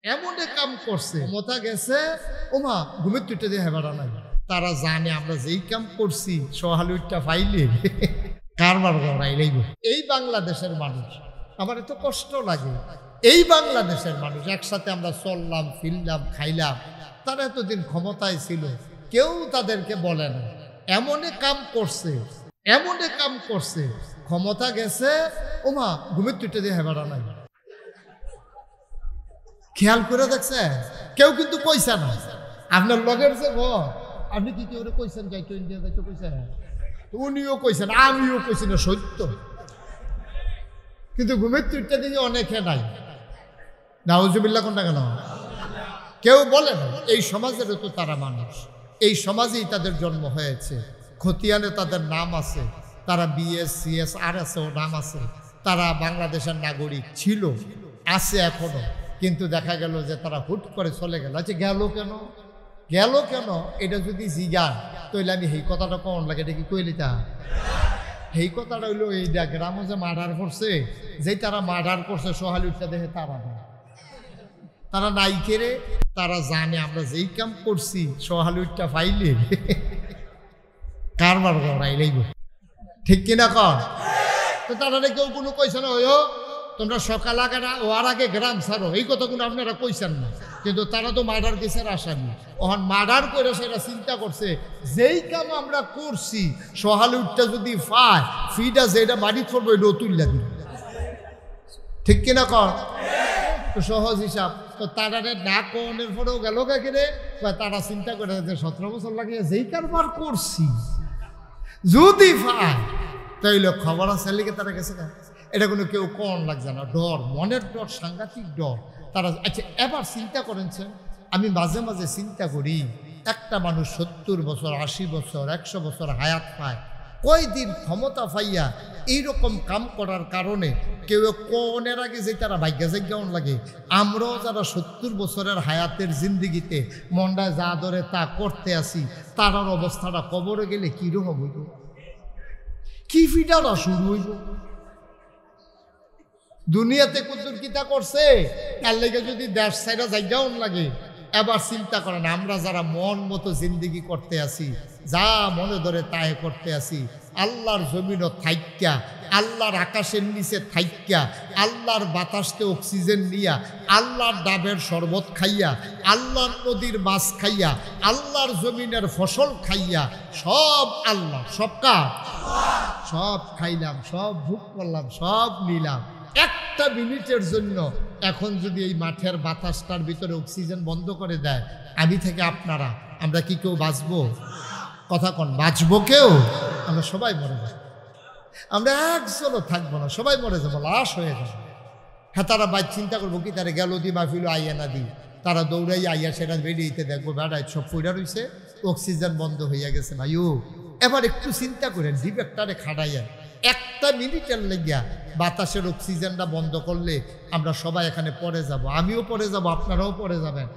এমন কাম করছে ক্ষমতা গেছে ওমা ঘুমের তুইটা দিয়ে হেবারা নাই। তারা জানে আমরা যেই কাম করছি সহালুইটা ফাইলে কারবার গড়াই লাগবে। এই বাংলাদেশের মানুষ আমার এত কষ্ট লাগে। এই বাংলাদেশের মানুষ একসাথে আমরা চললাম ফিরলাম খাইলাম, তারা এতদিন ক্ষমতায় ছিল, কেউ তাদেরকে বলে না। এমনে কাম করছে, এমনে কাম করছে ক্ষমতা গেছে ওমা ঘুমের তুইটা দিয়ে হেবারা নাই। খেয়াল করে দেখছে কেউ কিন্তু কইছে না আপনার লগের যে আপনি কি কেউ কইছেন যাইতো ইন্ডিয়া যাইতো কইছেন, উনিও কইছেন আমিও কইছি না সত্য, কিন্তু ঘুমের তুইটা দিকে অনেকে নাই। নাউজুবিল্লাহ কোনটা কেন কেউ বলে না। এই সমাজের তো তারা মানুষ, এই সমাজেই তাদের জন্ম হয়েছে, খতিয়ানে তাদের নাম আছে, তারা বিএস সিএস আর এসও নাম আছে, তারা বাংলাদেশের নাগরিক ছিল আছে এখনো, কিন্তু দেখা গেল যে তারা হুট করে চলে গেল। আচ্ছা গেল কেন, গেল কেন এটা যদি জিজ্ঞান তাহলে আমি এই কথাটা কেমন লাগে, এটা কি কইলিতা এই কথাটা হইলো এই গ্রামে যে মার্ডার করছে, যেই তারা মার্ডার করছে সহালুটা দেখে তারা না, তারা নাই কেড়ে, তারা জানে আমরা যেই কাম করছি সহালুটা ফাইলে কারবার গড়াই লাগব, ঠিক কিনা কর। তো তারা কেউ কোনো কইছে না ওই তোমরা সকাল আগে না ওর আগে গ্রাম ছাড়ো, এই কথাগুলো আপনারা কইছেন না, কিন্তু তারা তো মার্ডার কেসের আসামি। ওখান মার্ডার করে সেটা চিন্তা করছে যেই কাম আমরা করছি সহালুটটা যদি পায় ফিটা যেটা বাড়ি করবো এটা তুললে দিন, ঠিক কিনা কর। তো সহজ হিসাব। তো তারা না কনের পরেও গেল কাকে, তারা চিন্তা করে 17 বছর লাগিয়ে যেই কারবার করছি যদি পায় তাইলে খবর আছে লিখে তারা গেছে না, এটা কোনো কেউ কন লাগছে না, ডর, মনের ডর, সাংঘাতিক ডর তারা। আচ্ছা এবার চিন্তা করেছেন, আমি মাঝে মাঝে চিন্তা করি একটা মানুষ 70 বছর 80 বছর 100 বছর হায়াত পায়, কয়দিন ক্ষমতা পাইয়া এইরকম কাম করার কারণে কেউ কনের আগে যে তারা ভাগ্যা জায়গাও লাগে। আমরাও যারা 70 বছরের হায়াতের জিন্দিগিতে মন্ডায় যা ধরে তা করতে আসি, তারার অবস্থাটা কবরে গেলে কীরকম হইব, কি ফিটারা শুরু হইব। দুনিয়াতে কুতুর কিতা করছে তার লেগে যদি দেশ সাইডা জায়গাও লাগে। এবার চিন্তা করেন আমরা যারা মন মতো জিন্দিগি করতে আসি, যা মনে ধরে তাই করতে আসি, আল্লাহর জমিনও থাইক্যা, আল্লাহর আকাশের নিচে থাইক্যা, আল্লাহর বাতাসকে অক্সিজেন নিয়া, আল্লাহর ডাবের শরবত খাইয়া, আল্লাহর নদীর মাছ খাইয়া, আল্লাহর জমিনের ফসল খাইয়া, সব আল্লাহ, সব কার, সব খাইলাম, সব ভোগ করলাম, সব নিলাম। একটা মিনিটের জন্য এখন যদি এই মাঠের বাতাসটার ভিতরে অক্সিজেন বন্ধ করে দেয়, আমি থেকে আপনারা আমরা কি কেউ বাঁচবো? কথা কন, বাঁচবো কেউ? আমরা সবাই মরে যাবো, আমরা একজনও থাকবো না, সবাই মরে যাবো, লাশ হয়ে যাবো। হ্যাঁ তারা বাইক চিন্তা করবো কি তারা গেল দি মাহফিল আইয়া না দি, তারা দৌড়াই আইয়া সেটা বেরিয়েতে দেখবো বেড়ায় সব পইড়া রয়েছে, অক্সিজেন বন্ধ হইয়া গেছে। ভাইও এবার একটু চিন্তা করেন, ডিবেকটারে খাড়াইয়া একটা মিনিটের লেগিয়া বাতাসের অক্সিজেনটা বন্ধ করলে আমরা সবাই এখানে পড়ে যাব, আমিও পড়ে যাব, আপনারাও পড়ে যাবেন,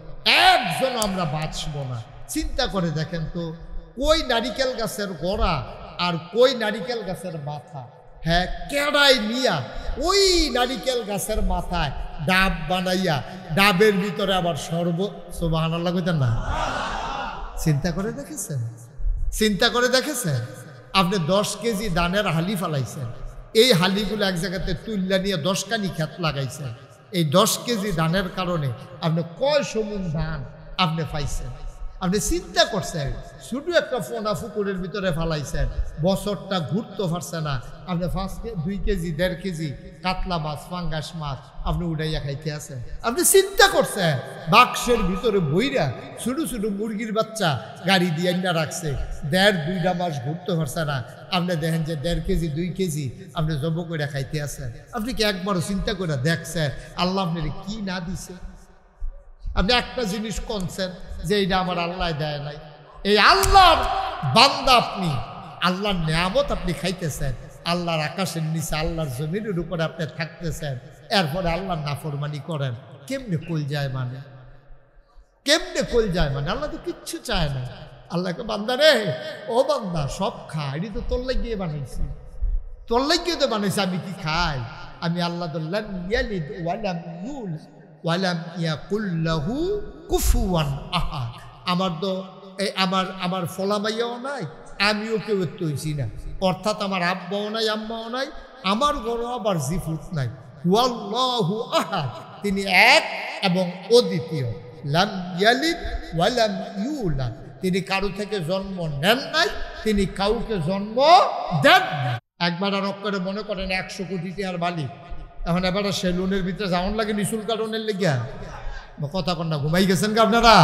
একজন আমরা বাঁচবো না। চিন্তা করে দেখেন তো, কই নারিকেল গাছের গোড়া আর কই নারিকেল গাছের মাথা, হ্যাঁ কেড়াই নিয়া ওই নারিকেল গাছের মাথায় ডাব বানাইয়া, ডাবের ভিতরে আবার সুবহানাল্লাহ কইতেন না? চিন্তা করে দেখেছেন, চিন্তা করে দেখেছেন? আপনি 10 কেজি ধানের হালি ফালাইছেন, এই হালিগুলো এক জায়গাতে তুললা নিয়ে 10 কানি ক্ষেত লাগাইছেন, এই 10 কেজি ধানের কারণে আপনি কয় সমুন ধান আপনি পাইছেন? আপনি চিন্তা করছেন? শুধু একটা ফোনা ফুকুরের ভিতরে ফালাইছেন, বছরটা ঘুরতে পারছে না, আপনি 2 কেজি 1.5 কেজি কাতলা মাছ, ফাঙ্গাস মাছ আপনি উড়াইয়া খাইতে আছেন। আপনি চিন্তা করছেন বাক্সের ভিতরে বইরা ছোটো ছোটো মুরগির বাচ্চা গাড়ি দিয়ে না রাখছে, 1.5-2 মাস ঘুরতে পারছে না, আপনি দেখেন যে 1.5 কেজি 2 কেজি আপনি জব করে খাইতে আছেন। আপনি কি একবারও চিন্তা করে দেখছেন আল্লাহ আপনার কি না দিছে? আপনি একটা জিনিস কনছেন যে এইটা আমার আল্লাহ দেয় নাই, এই আল্লাহর বান্দা আপনি, আল্লাহর নিয়ামত আপনি খাইতেছেন, আল্লাহর আকাশের নিচে আল্লাহর জমিনের উপরে আপনি থাকতেছেন, এরপরে আল্লাহর নাফরমানি করেন, কেমনে কল যায় মানে, কেমনে কল যায় মানে? আল্লাহ তো কিচ্ছু চায় না। আল্লাহকে বান্দা রে, ও বান্দা সব খা, এটি তো তোর লাগিয়ে বানাইছি, তোর লাগিয়ে তো বানাইছি, আমি কি খাই? আমি আল্লাহ ওয়ালাম ইয়াকুল লাহু কুফুয়ান আহাদ। আমার তো আমার ফলামাইয়াও নাই, আমিও কেউ একটু হইছি না, অর্থাৎ আমার আব্বাও নাই আম্মাও নাই, আমার ঘরও আবার জিফুত নাই। হুয়াল্লাহু আহাদ, তিনি এক এবং অদ্বিতীয়। লাম ইয়ালিদ ওয়ালাম ইউলাদ, তিনি কারো থেকে জন্ম নেন নাই, তিনি কাউকে জন্ম দেন না। একবার আর করে মনে করেন 100 কোটি টাকার মালিক, এখন এবার সেলুনের ভিতরে যাওয়ান লাগে নিশুল কারণের লেগিয়া, কথা কন্যা ঘুমাই গেছেন কি আপনারা?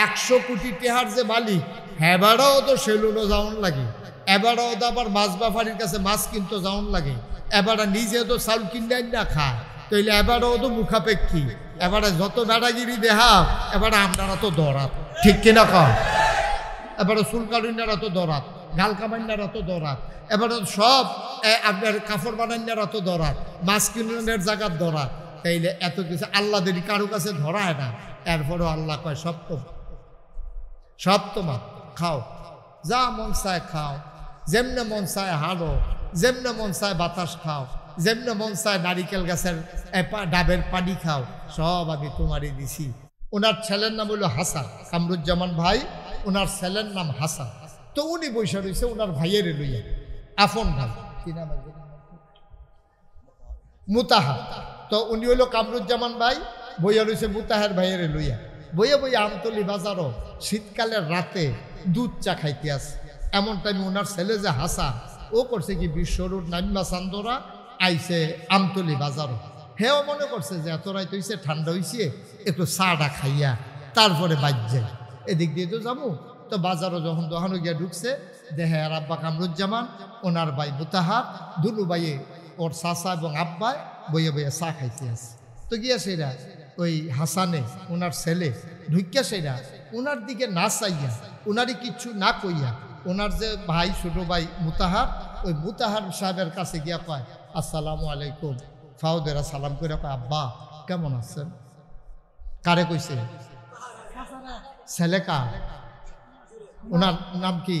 100 কোটি টাকার যে মালিক, এবারও তো সেলুনও যাওয়ান লাগে, এবারও তো আবার মাছ ব্যাপারীর কাছে মাছ কিনতে যাওয়ান লাগে, এবারে নিজে তো চাউল কিনে না খায়, তাইলে এবারও তো মুখাপেক্ষী, এবারে যত বেড়াগিরি দেহা এবারে আপনারা তো দরাত, ঠিক কিনা কম? এবারে চুলকারুন্যারা তো দরাত, গাল কামান্যারা তো দরাত, এবারে সব আপনার কাপড় বানান্যারা তো দরাত, মাছ কিনের জায়গার দরাত। তাইলে এত কিছু আল্লাহদের কারো কাছে ধরায় না, এরপরেও আল্লাহ কয় সব তোমার, খাও, যা মন চায় খাও, যেমনে মন চায় হাঁটো, যেমনে মন চায় বাতাস খাও, যেমনে মন চায় নারিকেল গাছের ডাবের পানি খাও, সব আমি তোমারই দিছি। ওনার ছেলের নাম হলো হাসান, কামরুজ্জামান ভাই, ওনার ছেলের নাম হাসান। তো উনি বসে রয়েছে ওনার ভাইয়ের লইয়া, আফন ভাই, কি নাম মুতাহা। তো উনি হইল কামরুজ্জামান ভাই, বইয়া রয়েছে মুতাহের ভাইয়ের লইয়া। বইয়া আমতলি বাজারও শীতকালের রাতে দুধ চা খাইতে আসে। এমন টাইমে ওনার ছেলে যে হাসান, ও করছে কি বিশ্বরোড নামিমা চান্দরা আইসে আমতলি বাজারও। হেও মনে করছে যে এত রাত হইছে, ঠান্ডা হইছে, একটু চাটা খাইয়া তারপরে বাজ যায়, এদিক দিয়ে তো যাবো। তো বাজারও যখন দোকানে গিয়া ঢুকছে, দেখে আর আব্বা কামরুজ্জামান, ওনার ভাই মুতাহার, দুলু ভাইয়ে ওর চাচা এবং আব্বায় বইয়া চা খাইতে আসে। তো গিয়া সেরা ওই হাসানে ওনার ছেলে ঢুকিয়া সেরা ওনার দিকে না চাইয়া, ওনারই কিচ্ছু না কইয়া, ওনার যে ভাই ছোট ভাই মুতাহার, ওই মুতাহার সাহেবের কাছে গিয়া কয় আসসালামু আলাইকুম। ফাউদেরা সালাম করে কয় আব্বা কেমন আছেন? কারে কইছে? ছেলে কার? ওনার নাম কি?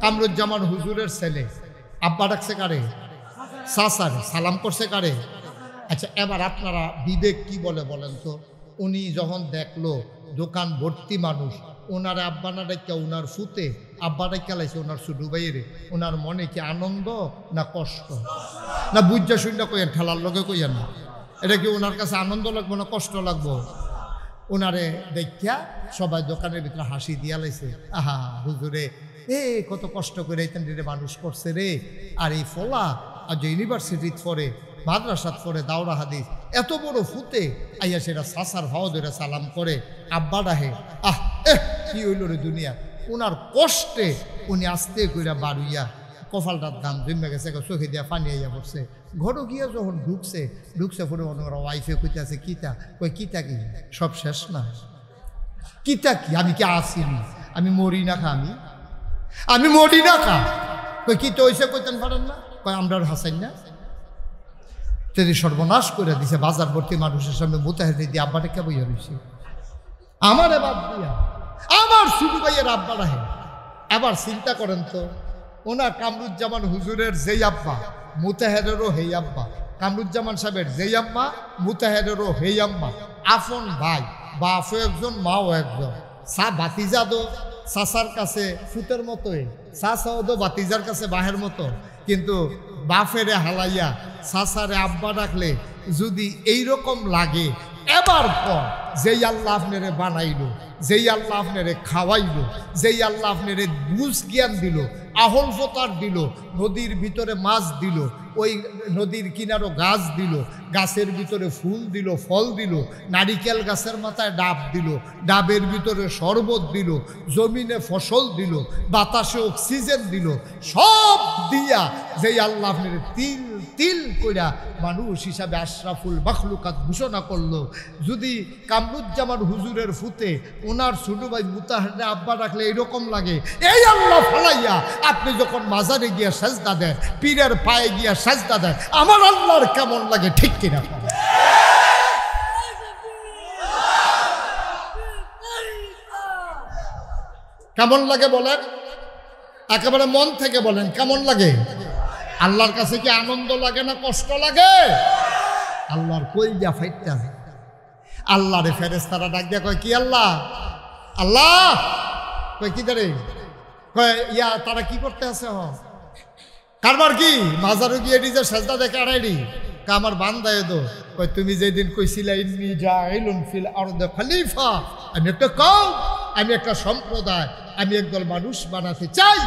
কামরুজ্জামান হুজুরের ছেলে। আব্বা ডাকছে কারে? চাচারে। সালাম করছে কারে? আচ্ছা, এবার আপনারা বিবেক কি বলে বলেন তো? উনি যখন দেখলো দোকান ভর্তি মানুষ, ওনার আব্বা না ডাক্কা ওনার ফুতে আব্বা ডাক্কা লাইছে ওনার ছোট ভাইয়েরে, ওনার মনে কি আনন্দ না কষ্ট? না বুঝা শুনটা কইয়েন, ঠেলার লগে কইয়েন না। এটা কি ওনার কাছে আনন্দ লাগবো না কষ্ট লাগবো? ওনারে দেখা সবাই দোকানের ভিতরে হাসি দিয়া লাইছে, আহা হুজুরে কত কষ্ট করে রে মানুষ করছে রে। আর এই ফলা আজ ইউনিভার্সিটিত পড়ে, মাদ্রাসাত পড়ে, দাওরা হাদিস, এত বড় ফুতে আইয়া সেটা চাচার ভাও ধরে সালাম করে, আব্বা ডাহে। কি হইল রে দুনিয়া। ওনার কষ্টে উনি আস্তে কইরা বাড়ুইয়া কপালটার দাম জমে গেছে, চোখে দিয়া পানি আইয়া পড়ছে। ঘরে গিয়া যখন ঢুকছে পরে ওনারা ওয়াইফে কইতে আছে কিতা, কই কিতা কি সব শেষ না? কিতা কি? আমি কি আসিনি? আমি মরি না খা, আমি মরি না খা। কই কিতা হইছে কইতেন পারেন না? কই আমরা হাসাই না। তিনি সর্বনাশ করে দিছে বাজার ভর্তি মানুষের সামনে মুতাহের দিয়ে আব্বাটা কে বইয়া রয়েছে আমার বাদ দিয়া, আমার শুধু ভাইয়ের আব্বা রাহে। আবার চিন্তা করেন তো, ওনার কামরুজ্জামান হুজুরের যেই আব্বা, মুতাহেরেরও হেই আব্বা, কামরুজ্জামান সাহেবের যেই আম্মা, মুতাহেরেরও হেই আম্মা, আফন ভাই, বাপও একজন মাও একজন। বাতিজা দো চাচার কাছে ফুটের মতোই, চাচাও দো বাতিজার কাছে বাহের মতো। কিন্তু বাফেরে হালাইয়া চাচারে আব্বা ডাকলে যদি এইরকম লাগে, এবার পর যেই আল্লাহ আপনারে বানাইলো, যেই আল্লাহ আপনারে খাওয়াইলো, যেই আল্লাহ আপনারে বুঝ জ্ঞান দিল, আহল ফতার দিল, নদীর ভিতরে মাছ দিল, ওই নদীর কিনারও গাছ দিল, গাছের ভিতরে ফুল দিল, ফল দিল, নারিকেল গাছের মাথায় ডাব দিল, ডাবের ভিতরে শরবত দিল, জমিনে ফসল দিল, বাতাসে অক্সিজেন দিল, সব দিয়া যেই আল্লাহ আপনারে তিল তিল কইরা মানুষ হিসাবে আশরাফুল মাখলুকাত ঘোষণা করলো, যদি কামরুজ্জামান হুজুরের ফুতে ওনার ছোট ভাই মুতাহারে আব্বা রাখলে এরকম লাগে, এই আল্লাহ ফালাইয়া আপনি যখন মাজারে গিয়া সাজদা দেন, পীরের পায়ে গিয়া সাজদা দেন, আমার আল্লাহর কেমন লাগে ঠিক কিনা? কেমন লাগে বলেন? একেবারে মন থেকে বলেন, কেমন লাগে? আল্লাহর কাছে কি আনন্দ লাগে না কষ্ট লাগে? আল্লাহর কলজা ফাইটা আল্লাহ রে ফেরেশতারা ডাক দিয়া কয় কি আল্লাহ আল্লাহ কয় কি দাঁড়ে কয় ইয়া তারা কি করতে আছে কারবার কি মাজারু গিয়ে নিজের সেজদা দেখে আড়াইনি আমার বান্দায় দো কয় তুমি যেদিন কইছিলা ইন্নী জাইলুন ফিল আরদি খলিফা আমি একটা কওম আমি একটা সম্প্রদায় আমি একদল মানুষ বানাতে চাই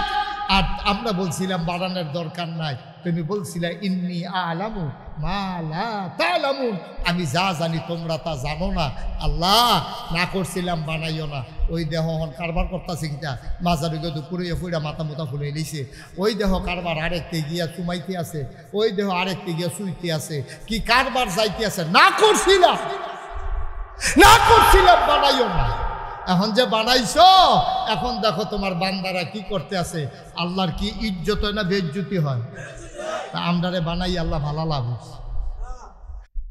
আর আমরা বলছিলাম বানানোর দরকার নাই তুমি বলছিলা ইন্নী আলামু মা লা তালামুন আমি যা জানি তোমরা তা জানো না আল্লাহ না করছিলাম বানাইও না ওই দেহ হন কারবার করতেছে কিনা মাজার দুপুরে ফুইরা মাথা মুথা ফুলে নিছে ওই দেহ কারবার আরেকতে গিয়া চুমাইতে আছে ওই দেহ আরেকতে গিয়া শুইতে আছে কি কারবার যাইতে আছে না করছিলাম বানাইও না এখন যে বানাইছো এখন দেখো তোমার বান্দারা কি করতে আছে আল্লাহর কি ইজ্জত হয় না বেইজ্জতি হয় তা আমরারে বানাই আল্লাহ ভালো লাভ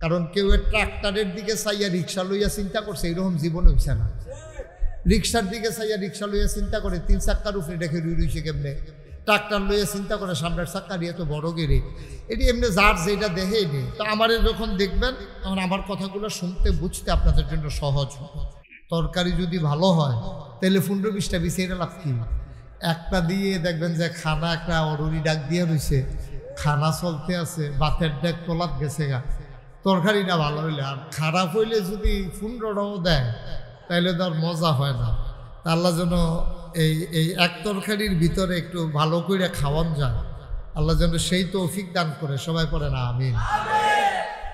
কারণ কেউ ট্রাক্টরের দিকে চাইয়া রিক্সা লইয়া চিন্তা করছে এরকম জীবন হইছে না রিক্সার দিকে চাইয়া রিক্সা লইয়া চিন্তা করে 3 চাক্কার উপরে দেখে রুইছে কেমনে ট্রাক্টর লইয়া চিন্তা করে সামনের চাক্কা দিয়ে তো বড় গেড়ে এটি এমনি যার যেটা দেখেই নেই তো আমারে যখন দেখবেন তখন আমার কথাগুলো শুনতে বুঝতে আপনাদের জন্য সহজ তরকারি যদি ভালো হয় তাহলে 15-20টা বিছিয়ে লাভ কি একটা দিয়ে দেখবেন যে খানা একটা অরুরি ডাক দিয়ে রয়েছে খানা চলতে আছে বাতের ডেক তোলাত গেছে গা তরকারিটা ভালো হইলে আর খারাপ হইলে যদি 15টাও দেয় তাহলে তো আর মজা হয় না আল্লাহ যেন এই এক তরকারির ভিতরে একটু ভালো করে খাওয়ান যায় আল্লাহ যেন সেই তৌফিক দান করে সবাই পড়ে না আমিন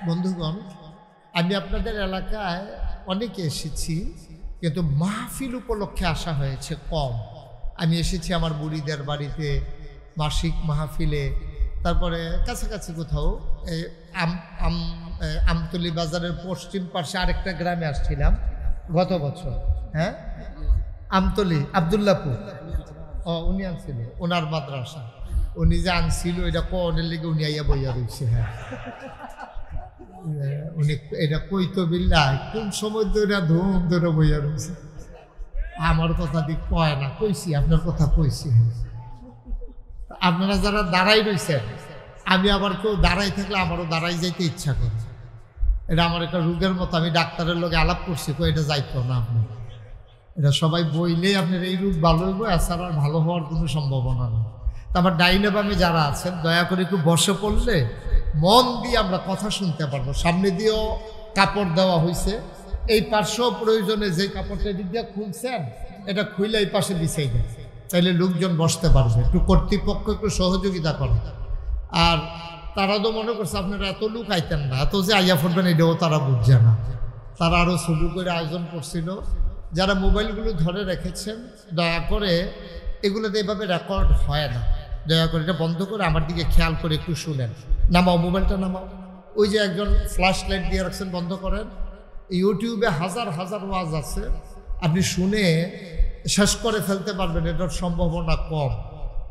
বন্ধুগণ আমি আপনাদের এলাকায় অনেকে এসেছি কিন্তু মাহফিল উপলক্ষে আসা হয়েছে কম আমি এসেছি আমার বুড়িদের বাড়িতে মাসিক মাহফিলে তারপরে কাছাকাছি কোথাও এই আমতলী বাজারের পশ্চিম পাশে আরেকটা গ্রামে আসছিলাম গত বছর হ্যাঁ আমতলী আবদুল্লাপুর উনি আনছিল ওনার মাদ্রাসা উনি যে আনছিল এটা কনের লিগে উনি আইয়া বইয়া রয়েছে হ্যাঁ উনি এটা কইতো বিল্লাহ কোন সময় ধরে ধুম ধরে বইয়া রয়েছে আমার কথা দিক কয় না কইছি আপনার কথা কইছি আপনারা যারা দাঁড়াই রয়েছেন আমি আবার কেউ দাঁড়াই থাকলে আমারও দাঁড়াই যাইতে ইচ্ছা করে এটা আমার একটা রোগের মতো আমি ডাক্তারের লোকে আলাপ করছি কই এটা যাইতো না আপনি এটা সবাই বইলেই আপনার এই রোগ ভালো হইব এছাড়া ভালো হওয়ার কোনো সম্ভাবনা নেই তা আমার ডাইনে বামে যারা আছেন দয়া করে একটু বসে পড়লে মন দিয়ে আমরা কথা শুনতে পারবো সামনে দিয়েও কাপড় দেওয়া হয়েছে এই পাশেও প্রয়োজনে যে কাপড়টা এদিক দিয়ে খুলছেন এটা খুইলে এই পাশে বিছাই দেয় তাইলে লোকজন বসতে পারবে একটু কর্তৃপক্ষ একটু সহযোগিতা করে আর তারা তো মনে করছে আপনারা এত লোক আইতেন না এত যে আইয়া ফুটবেন এটাও তারা বুঝছে না তারা আরও শুরু করে আয়োজন করছিল যারা মোবাইলগুলো ধরে রেখেছেন দয়া করে এগুলোতে এভাবে রেকর্ড হয় না দয়া করে এটা বন্ধ করে আমার দিকে খেয়াল করে একটু শুনেন নামাও মোবাইলটা নামাও ওই যে একজন ফ্ল্যাশ লাইট দিয়ে রাখছেন বন্ধ করেন ইউটিউবে হাজার হাজার ওয়াজ আছে আপনি শুনে শেষ করে ফেলতে পারবেন এটার সম্ভাবনা কম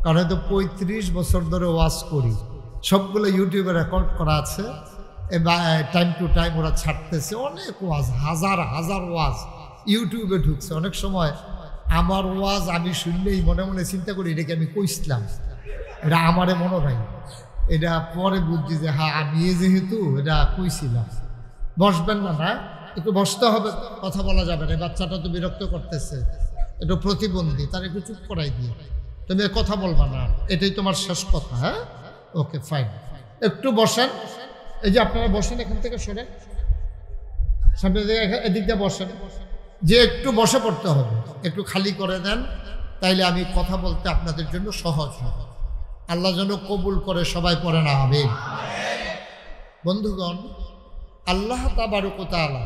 কারণ হয়তো 35 বছর ধরে ওয়াজ করি সবগুলো ইউটিউবে রেকর্ড করা আছে টাইম টু টাইম ওরা ছাড়তেছে অনেক ওয়াজ হাজার হাজার ওয়াজ ইউটিউবে ঢুকছে অনেক সময় আমার ওয়াজ আমি শুনলেই মনে মনে চিন্তা করি এটাকে আমি কইছিলাম এটা আমারে মনে নাই এটা পরে বুঝছি যে হ্যাঁ আমি যেহেতু এটা কইছিলাম বসবেন না না একটু বসতে হবে কথা বলা যাবে না বাচ্চাটা তো বিরক্ত করতেছে একটু প্রতিবন্ধী তার একটু চুপ করাই দিয়ে তুমি কথা বলবা না এটাই তোমার শেষ কথা হ্যাঁ ওকে ফাইন একটু বসেন এই যে আপনারা বসেন এখান থেকে সরে সামনে এদিক দিয়ে বসেন যে একটু বসে পড়তে হবে একটু খালি করে দেন তাইলে আমি কথা বলতে আপনাদের জন্য সহজ হবে আল্লাহ যেন কবুল করে সবাই পড়ে না হবে বন্ধুগণ আল্লাহ তাবারক ওয়া তাআলা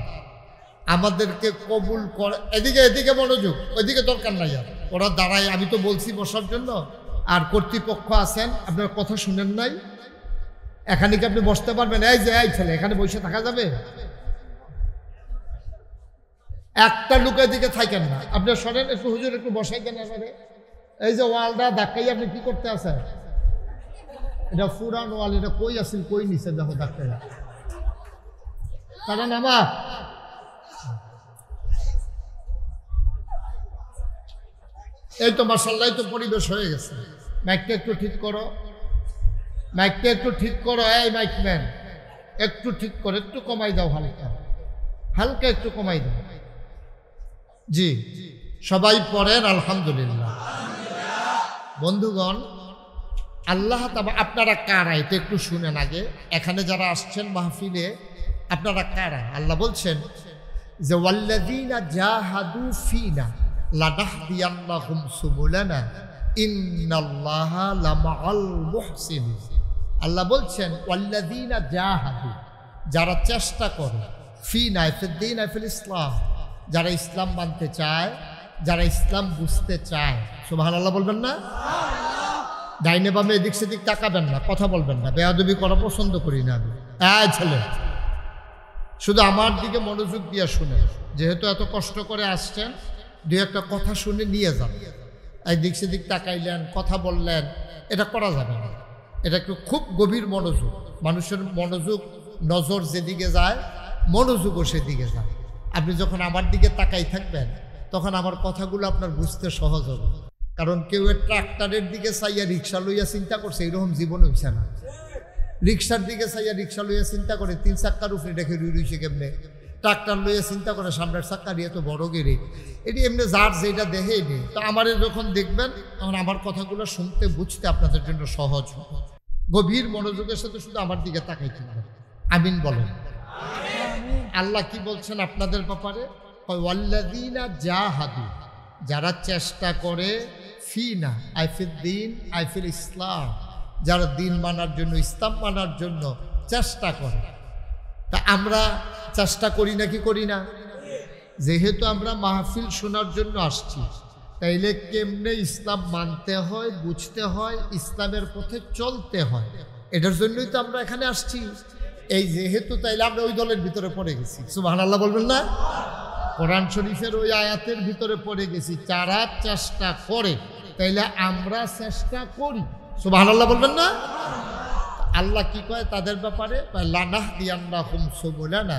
আমাদেরকে কবুল করে এদিকে এদিকে মনোযোগ ওইদিকে দরকার নাই আর ওরা দাঁড়ায় আমি তো বলছি বসার জন্য আর কর্তৃপক্ষ আছেন আপনার কথা শুনেন নাই এখানে কি আপনি বসতে পারবেন এই যে এই ছেলে এখানে বসে থাকা যাবে একটা লোকের দিকে থাকেন না আপনি শোনেন একটু হুজুর একটু বসাই দেন এবারে এই যে ওয়ালটা ধাক্কাই আপনি কি করতে আছেন এটা পুরান ওয়াল এটা কই আসিল কই নিচে দেখো ধাক্কাই তারা নামা এই তো মাশাআল্লাহ তো পরিবেশ হয়ে গেছে মাইকটা একটু ঠিক করো এই মাইকম্যান একটু ঠিক করে একটু কমাই দাও হালকা একটু কমাই দেন। জি, সবাই পড়েন আলহামদুলিল্লাহ। বন্ধুগণ, আল্লাহ আপনারা কারা এটা একটু শুনেন আগে। এখানে যারা আসছেন মাহফিলে, আপনারা কারা? আল্লাহ বলছেন যে ওয়াল্লাযীনা জাহাদু ফীনা লানাহদিয়ান্নাহুম সুবুলানা ইন্নাল্লাহা লামাআল মুহসিনিন। আল্লাহ বলছেন ওয়াল্লাযীনা জাহাদু, যারা চেষ্টা করে, ফীনা ফিদ্দীন ফিল ইসলাম, যারা ইসলাম মানতে চায়, যারা ইসলাম বুঝতে চায়। সুবহানাল্লাহ বলবেন না? ডাইনে বামে এদিক সেদিক তাকাবেন না, কথা বলবেন না, বেয়াদবি করা পছন্দ করি না আমি। ছেলে, শুধু আমার দিকে মনোযোগ দিয়ে শুনে, যেহেতু এত কষ্ট করে আসছেন, দু একটা কথা শুনে নিয়ে যান। এদিক সেদিক তাকাইলেন, কথা বললেন, এটা করা যাবে না। এটা একটু খুব গভীর মনোযোগ। মানুষের মনোযোগ, নজর যেদিকে যায়, মনোযোগও সেদিকে যায়। আপনি যখন আমার দিকে তাকাই থাকবেন, তখন আমার কথাগুলো আপনার বুঝতে সহজ হবে। কারণ কেউ ট্রাক্টরের দিকে চাইয়া রিক্সা লইয়া চিন্তা করছে, এরকম জীবন হইছে না। রিক্সার দিকে চাইয়া রিক্সা লইয়া চিন্তা করে 3 চাক্কার উপরে রেখে রুইছে কেমনে। ট্রাক্টর লইয়া চিন্তা করে সামনের চাক্কা দিয়ে তো বড় গেড়ে, এটি এমনি যার যেটা দেখে নেই। তো আমারে যখন দেখবেন, তখন আমার কথাগুলো শুনতে বুঝতে আপনাদের জন্য সহজ হবে। গভীর মনোযোগের সাথে শুধু আমার দিকে তাকাই থাকবেন। আমিন বলেন। আল্লাহ কি বলছেন আপনাদের ব্যাপারে? ওয়াল্লাযীনা জাহাদু, যারা চেষ্টা করে, ফীনা আইফিদ্দিন আইফিল ইসলাম, যারা দিন মানার জন্য, ইসলাম মানার জন্য চেষ্টা করে। তা আমরা চেষ্টা করি নাকি করি না? যেহেতু আমরা মাহফিল শোনার জন্য আসছি, তাইলে কেমনে ইসলাম মানতে হয়, বুঝতে হয়, ইসলামের পথে চলতে হয়, এটার জন্যই তো আমরা এখানে আসছি। এই যেহেতু, তাইলে আমরা ওই দলের ভিতরে পড়ে গেছি। সুবহানাল্লাহ বলবেন না? কোরআন শরীফের ওই আয়াতের ভিতরে পড়ে গেছি, যারা চেষ্টা করে, তাইলে আমরা চেষ্টা করি। সুবহানাল্লাহ বলবেন না? আল্লাহ কি কয় তাদের ব্যাপারে? লানাহদিয়ান্নাহুম সুবুলানা,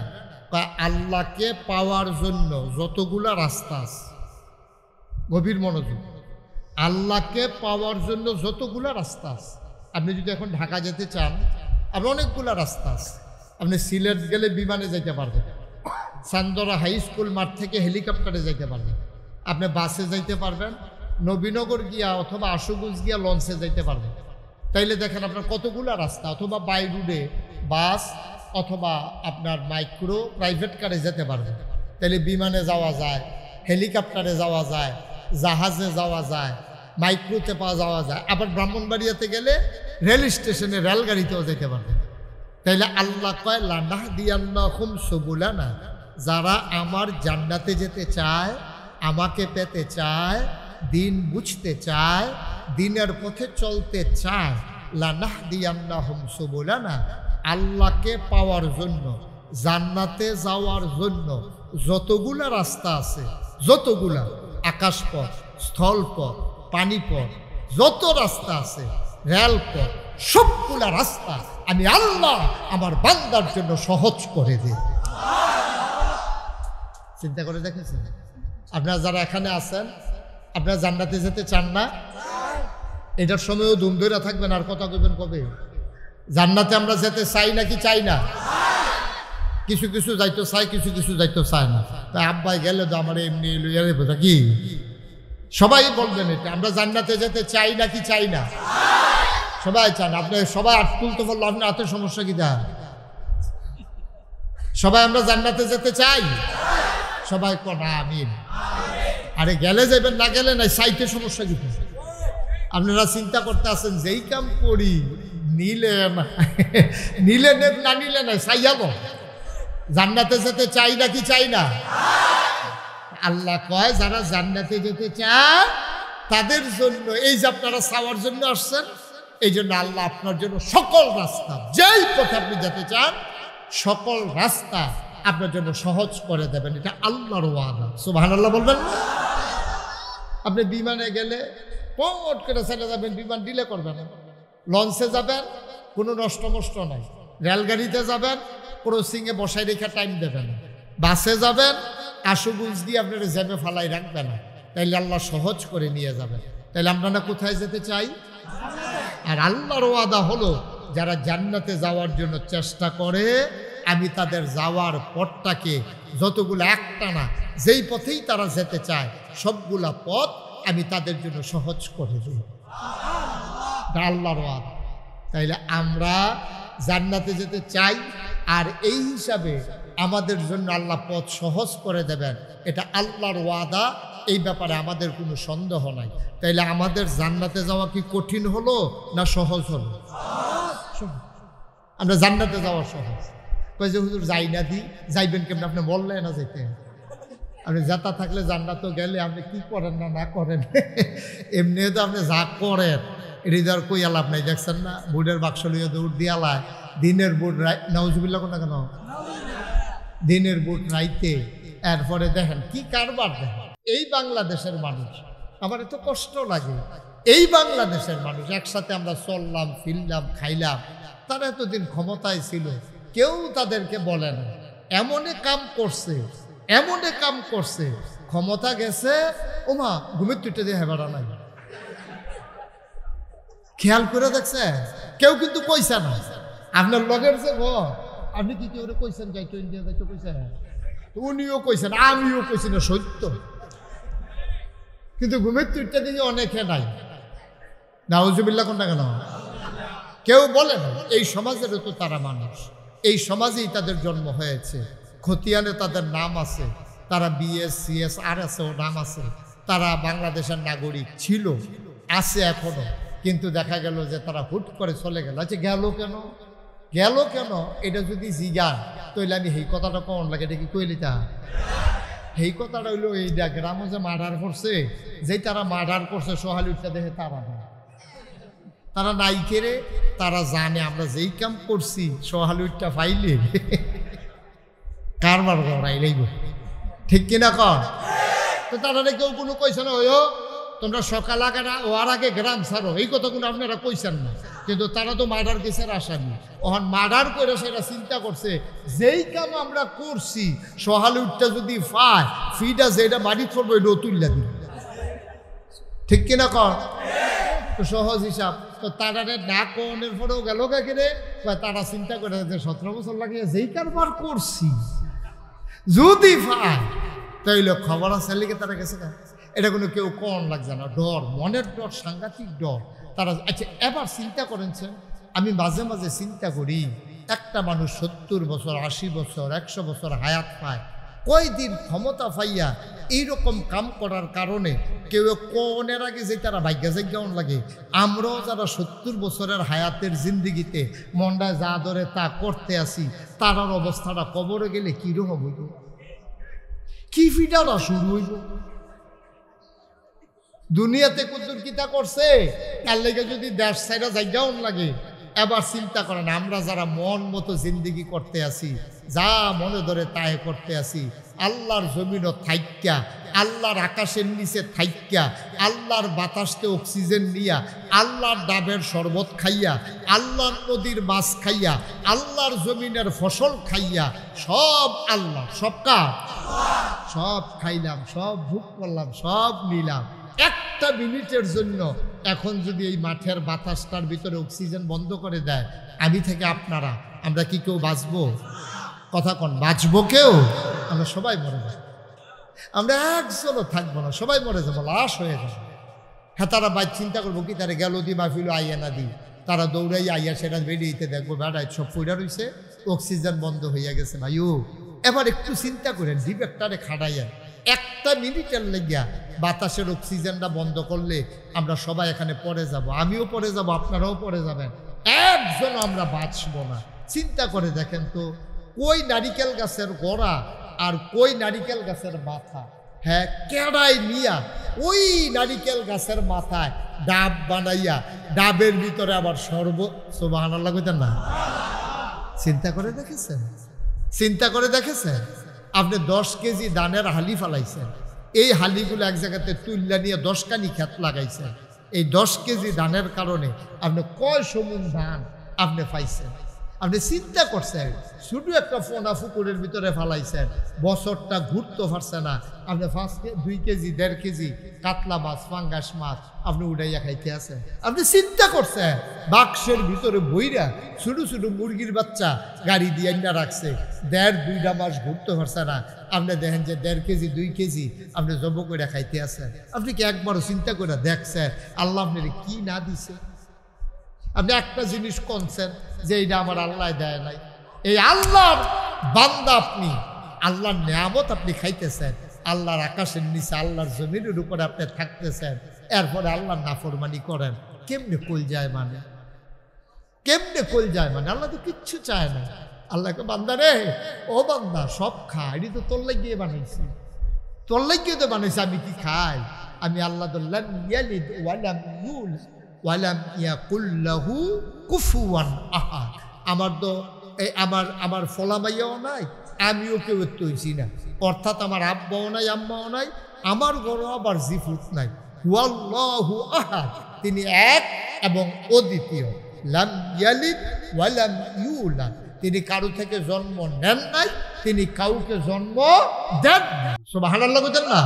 আল্লাহকে পাওয়ার জন্য যতগুলা রাস্তা আছে, গভীর মনোযোগ, আল্লাহকে পাওয়ার জন্য যতগুলা রাস্তা আছে। আপনি যদি এখন ঢাকা যেতে চান, আপনার অনেকগুলা রাস্তা আছে। আপনি সিলেট গেলে বিমানে যাইতে পারবেন, চান্দরা হাই স্কুল মাঠ থেকে হেলিকপ্টারে যাইতে পারবেন, আপনি বাসে যাইতে পারবেন, নবীনগর গিয়া অথবা আশুগঞ্জ গিয়া লঞ্চে যাইতে পারবেন। তাইলে দেখেন আপনার কতগুলা রাস্তা। অথবা বাই রুডে বাস অথবা আপনার মাইক্রো প্রাইভেট কারে যেতে পারবেন। তাইলে বিমানে যাওয়া যায়, হেলিকপ্টারে যাওয়া যায়, জাহাজে যাওয়া যায়, মাইক্রোতে যাওয়া যায়। আবার ব্রাহ্মণবাড়িয়াতে গেলে রেল স্টেশনে রেলগাড়িতেও যেতে পারবেন। তাইলে আল্লাহ কয় লানাহদিয়ান্নাহুম সুবুলানা, যারা আমার জান্নাতে যেতে চায়, আমাকে পেতে চায়, দিন বুঝতে চায়, দিনের পথে চলতে চায়, লানাহদিয়ান্নাহুম সুবুলানা, আল্লাহকে পাওয়ার জন্য, জান্নাতে যাওয়ার জন্য যতগুলা রাস্তা আছে, যতগুলা আকাশপথ, স্থলপথ, পানিপথ, যত রাস্তা আছে, রেলপথ, সবগুলা রাস্তা আমি আল্লাহ আমার বান্দার জন্য সহজ করে দিই। চিন্তা করে দেখেছেন? আপনারা যারা এখানে আছেন, আপনারা জান্নাতে যেতে চান না? এটার সময়ও ধুম ধরে থাকবেন, আর কথা কইবেন কবে? জান্নাতে আমরা যেতে চাই নাকি চাই না? কিছু কিছু যাইতে চাই, কিছু কিছু যাইতে চায় না। তাই আব্বাই গেলে তো আমার এমনি লইয়া বোঝা কি সবাই বলবেন এটা, আমরা জান্নাতে যেতে চাই নাকি চাই না? সবাই চান। আপনি সবাই হাত তুলতে বললো, আপনার হাতের সমস্যা কি? দা সবাই আমরা জান্নাতে যেতে চাই, সবাই কোন আমিন। আরে গেলে যাবেন, না গেলে নাই, চাইতে সমস্যা কি? আপনারা চিন্তা করতে আছেন যেই কাম করি, নিলে নিলে নেব, না নিলে নাই, চাই যাব। জান্নাতে যেতে চাই নাকি চাই না? আল্লাহ কয় যারা জান্নাতে যেতে চায় তাদের জন্য, এই যে আপনারা চাওয়ার জন্য আসছেন, এই জন্য আল্লাহ আপনার জন্য সকল রাস্তা, যেই পথে আপনি যেতে চান, সকল রাস্তা আপনার জন্য সহজ করে দেবেন। এটা আল্লাহর ওয়াদা। সুবহানাল্লাহ বলবেন না? আপনি বিমানে গেলে পট করে চলে যাবেন, বিমান ডিলে করবেন না। লঞ্চে যাবেন, কোনো নষ্ট নাই। রেলগাড়িতে যাবেন, ক্রসিংয়ে বসাই রেখে টাইম দেবেন না। বাসে যাবেন, আশুগুঞ্জ দিয়ে আপনার জ্যামে ফালাই রাখবে না, তাইলে আল্লাহ সহজ করে নিয়ে যাবেন। তাইলে আমরা না কোথায় যেতে চাই? আর আল্লাহর ওয়াদা হলো, যারা জান্নাতে যাওয়ার জন্য চেষ্টা করে, আমি তাদের যাওয়ার পথটাকে যতগুলো একটা না যেই পথেই তারা যেতে চায় সবগুলা পথ আমি তাদের জন্য সহজ করে দেব। আল্লাহর ওয়াদা। তাইলে আমরা জান্নাতে যেতে চাই, আর এই হিসাবে আমাদের জন্য আল্লাহ পথ সহজ করে দেবেন, এটা আল্লাহর ওয়াদা। এই ব্যাপারে আমাদের কোনো সন্দেহ নাই। তাইলে আমাদের জান্নাতে যাওয়া কি কঠিন হলো না সহজ হলো? আমরা জান্নাতে যাওয়া সহজ। কই যে হুজুর যাই না দি, যাইবেন কেমন? আপনি বললেন না যেতে। আপনি যাতা থাকলে জান্নাত গেলে আপনি কি করেন না না করেন, এমনিও তো আপনি যা করেন হৃদয় কই আলাপ নাই। দেখছেন না বুটের বাক্স লইয়া দৌড় দিয়ালায়, দিনের বুট নাউজুবিল্লাহ কোন না কেন, দিনের বুট রাইতে, এরপরে দেখেন কি কারবার। দেখেন এই বাংলাদেশের মানুষ, আমার এত কষ্ট লাগে, এই বাংলাদেশের মানুষ একসাথে আমরা চললাম, ফিরলাম, খাইলাম, তারা এতদিন ক্ষমতায় ছিল, কেউ তাদেরকে বলে না। এমনে কাম করছে, এমনে কাম করছে, ক্ষমতা গেছে, ওমা ঘুমের তুইটা দিয়ে হেবারা নাই। খেয়াল করে দেখছে কেউ কিন্তু কইছে না। আপনার লগের যে ঘর, আপনি কি কেউ কইছেন যাইতো ইন্ডিয়া যাইতো কইছেন? উনিও কইছেন, আমিও কইছি না, সত্য। কিন্তু ঘুমের তুইটা দিয়ে অনেকে নাই। নাউজুবিল্লাহ কোনটা কেন? কেউ বলে না। এই সমাজেরও তো তারা মানুষ, এই সমাজেই তাদের জন্ম হয়েছে। খতিয়ানে তাদের নাম আছে, তারা বিএস সিএস আর আছে, ও নাম আছে, তারা বাংলাদেশের নাগরিক ছিল, আছে এখনো। কিন্তু দেখা গেল যে তারা হুট করে চলে গেল। আচ্ছা গেল কেন? গেল কেন এটা যদি জিগান তাহলে আমি এই কথাটা কখন লাগে, এটা কি কইলিতা? এই কথাটা হইলো এইটা গ্রামে যে মার্ডার করছে, যেই তারা মার্ডার করছে সোহালি উঠটা দেখে তারা না, তারা নাই কেড়ে, তারা জানে আমরা যেই কাম করছি সোহালি উঠটা ফাইলে কারবার করাইলেই, ঠিক কিনা কর? তো তারা কেউ কোনো কইছে না, ওই তোমরা সকাল আগে ওর আগে গ্রাম ছাড়ো, এই কথাগুলো আপনারা কইছেন না। কিন্তু তারা তো মার্ডার কেসের আসামি, ওখান মার্ডার করে সেটা চিন্তা করছে যেই কাম আমরা করছি সোহালি উঠটা যদি পায় ফিটা যেটা বাড়ি করবো এটা তুললে দিন, ঠিক কিনা কর? তো সহজ হিসাব। তো তারা না কনের পরেও গেল কাকে রে, তারা চিন্তা করে যে 17 বছর লাগিয়ে যেই কারবার করছি যদি পায় তাইলে খবর আছে লিখে তারা গেছে না। এটা কোনো কেউ কন লাগছে না, ডর, মনের ডর, সাংঘাতিক ডর তারা। আচ্ছা এবার চিন্তা করেছেন, আমি মাঝে মাঝে চিন্তা করি একটা মানুষ 70 বছর, 80 বছর, 100 বছর হায়াত পায়, কয়দিন ক্ষমতা পাইয়া এইরকম কাম করার কারণে কেউ কনের আগে যে তারা ভাগ্যা জায়গাও লাগে। আমরাও যারা 70 বছরের হায়াতের জিন্দিগিতে মনটা যা ধরে তা করতে আসি, তারার অবস্থাটা কবরে গেলে কীরকম হইব, কি ফিটারা শুরু হইব। দুনিয়াতে কুদ্দুর কিতা করছে, তার লেগে যদি দেশ সাইডা জায়গাও লাগে। এবার চিন্তা করেন আমরা যারা মন মতো জিন্দিগি করতে আসি, যা মনে ধরে তাই করতে আসি, আল্লাহর জমিনও থাইক্যা, আল্লাহর আকাশের নিচে থাইক্যা, আল্লাহর বাতাসকে অক্সিজেন নিয়া, আল্লাহর ডাবের শরবত খাইয়া, আল্লাহর নদীর মাছ খাইয়া, আল্লাহর জমিনের ফসল খাইয়া, সব আল্লাহ, সব কাজ, সব খাইলাম, সব ভোগ করলাম, সব নিলাম। একটা মিনিটের জন্য এখন যদি এই মাঠের বাতাসটার ভিতরে অক্সিজেন বন্ধ করে দেয়, আমি থেকে আপনারা, আমরা কি কেউ বাঁচবো? কথা কন, বাঁচবো কেউ? আমরা সবাই মরে যাব, আমরা একজনও থাকবো না, সবাই মরে যাবো, লাশ হয়ে যাবো। হ্যাঁ তারা বাইক চিন্তা করবো কি, তারা গেল দি মাহফিল আইয়া না দি, তারা দৌড়াই আইয়া সেটা বেরিয়েতে দেখবো বেড়ায় সব পইড়া রইছে, অক্সিজেন বন্ধ হইয়া গেছে। ভাইও এবার একটু চিন্তা করেন, ডিবেক্টারে খাড়াইয়া একটা মিনিটের লেগিয়া বাতাসের অক্সিজেনটা বন্ধ করলে আমরা সবাই এখানে পড়ে যাব, আমিও পড়ে যাব, আপনারাও পড়ে যাবেন, একজন আমরা বাঁচবো না। চিন্তা করে দেখেন তো, কই নারিকেল গাছের গোড়া আর কই নারিকেল গাছের মাথা, হ্যাঁ কেড়াই নিয়া ওই নারিকেল গাছের মাথায় ডাব বানাইয়া, ডাবের ভিতরে আবার সুবহানাল্লাহ কইতেন না? চিন্তা করে দেখেছেন? চিন্তা করে দেখেছেন? আপনি 10 কেজি ধানের হালি ফালাইছেন, এই হালিগুলো এক জায়গাতে তুল্লা নিয়ে 10 কানি ক্ষেত লাগাইছেন, এই 10 কেজি ধানের কারণে আপনি কয় সমুন ধান আপনি পাইছেন? আপনি চিন্তা করছেন শুধু একটা ফোনা পুকুরের ভিতরে ফালাইছেন, বছরটা ঘুরতে পারছে না, আপনি 2 কেজি 1.5 কেজি কাতলা মাছ পাঙ্গাস মাছ আপনি উড়াইয়া খাইতে আছেন। আপনি চিন্তা করছেন বাক্সের ভিতরে বইরা ছোটো ছোটো মুরগির বাচ্চা গাড়ি দিয়ে না রাখছে, 1.5-2 মাস ঘুরতে পারছে না, আপনি দেখেন যে 1.5 কেজি 2 কেজি আপনি জব করে খাইতে আছেন। আপনি কি একবারও চিন্তা করে দেখছেন আল্লাহ আপনার কি না দিছে? আপনি একটা জিনিস কনছেন যে এইটা আমার আল্লাহ দেয় নাই, এই আল্লাহর বান্দা আপনি, আল্লাহর নিয়ামত আপনি খাইতেছেন, আল্লাহর আকাশের নিচে আল্লাহর জমিনের উপরে আপনি থাকতেছেন, এরপরে আল্লাহর নাফরমানি করেন। কেমনে কল যায় মানে, কেমনে কল যায় মানে? আল্লাহ তো কিচ্ছু চায় না। আল্লাহকে বান্দা রে, ও বান্দা সব খা, এটি তো তোর লাগিয়ে বানাইছি, তোর লাগিয়ে তো বানাইছি, আমি কি খাই? আমি আল্লাহ লাম ইয়ালিদ ওয়ালাম ইউলাদ ওয়ালাম ইয়াকুল্লাহু কুফুয়ান আহাদ। আমার তো আমার ফলামাইয়াও নাই, আমিও কেউ তৈছি না, অর্থাৎ আমার আব্বাও নাই আম্মাও নাই, আমার ঘরও আবার জিফুত নাই। হুয়াল্লাহু আহাদ, তিনি এক এবং অদ্বিতীয়। লাম ইয়ালিদ ওয়ালাম ইউলাদ, তিনি কারো থেকে জন্ম নেন নাই, তিনি কাউকে জন্ম দেন না। সুবহানাল্লাহ বলেন না?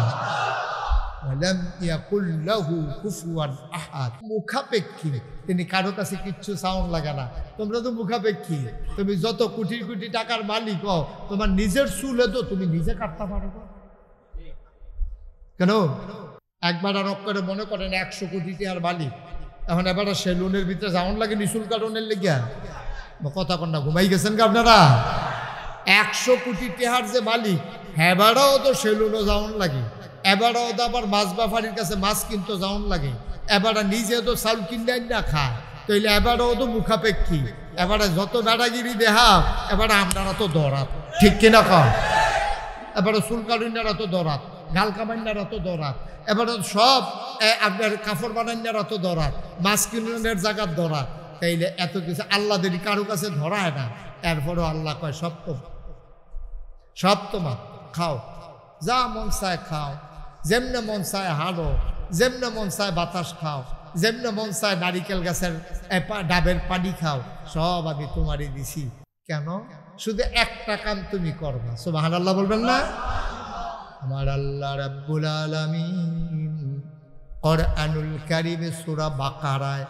ওয়ালাম ইয়াকুল্লাহু কুফুয়ান আহাদ, মুখাপেক্ষী, তিনি কারো কাছে কিচ্ছু সাউন্ড লাগে না। তোমরা তো মুখাপেক্ষী, তুমি যত কোটি কোটি টাকার মালিক হও, তোমার নিজের চুলে তো তুমি নিজে কাটতে পারো না। কেন? একবার আর করে মনে করেন 100 কোটি টাকার মালিক, এখন এবার সেলুনের ভিতরে সাউন্ড লাগে নিশুল কারণের লেগিয়া কথা কন না, ঘুমাই গেছেন কা আপনারা? 100 কোটি টাকার যে মালিক, এবারও তো সেলুনও সাউন্ড লাগে, এবারও তো আবার মাছ বাফারির কাছে মাছ কিনতে যাওন লাগে, এবার নিজে তো চাউল কিনে না খায়, তাইলে এবারও তো মুখাপেক্ষী, এবারে যত বেড়াগিরি দেহা এবারে আপনারা তো দরাত, ঠিক কিনা কম? এবারে চুলকালুনারা তো দরাত, গাল কামান্যারা তো দরাত, এবারে সব আপনার কাপড় বানান্যারা তো দরাত, মাছ কিনের জায়গার দরাত, তাইলে এত কিছু আল্লাহদেরই কারো কাছে ধরায় না। এরপরও আল্লাহ কয় সব তোমার, খাও, যা মন চায় খাও, যেমনে মন চায় হাঁড়ো, যেমনে মন চায় বাতাস খাও, যেমনে মন চায় নারিকেল গাছের ডাবের পানি খাও, সব আমি তোমারই দিছি। কেন? শুধু একটা কাম তুমি করবা। সুবহানাল্লাহ বলবেন না? আমার আল্লাহ রাব্বুল আলামিন কোরআনুল কারীমে সূরা বাকারায়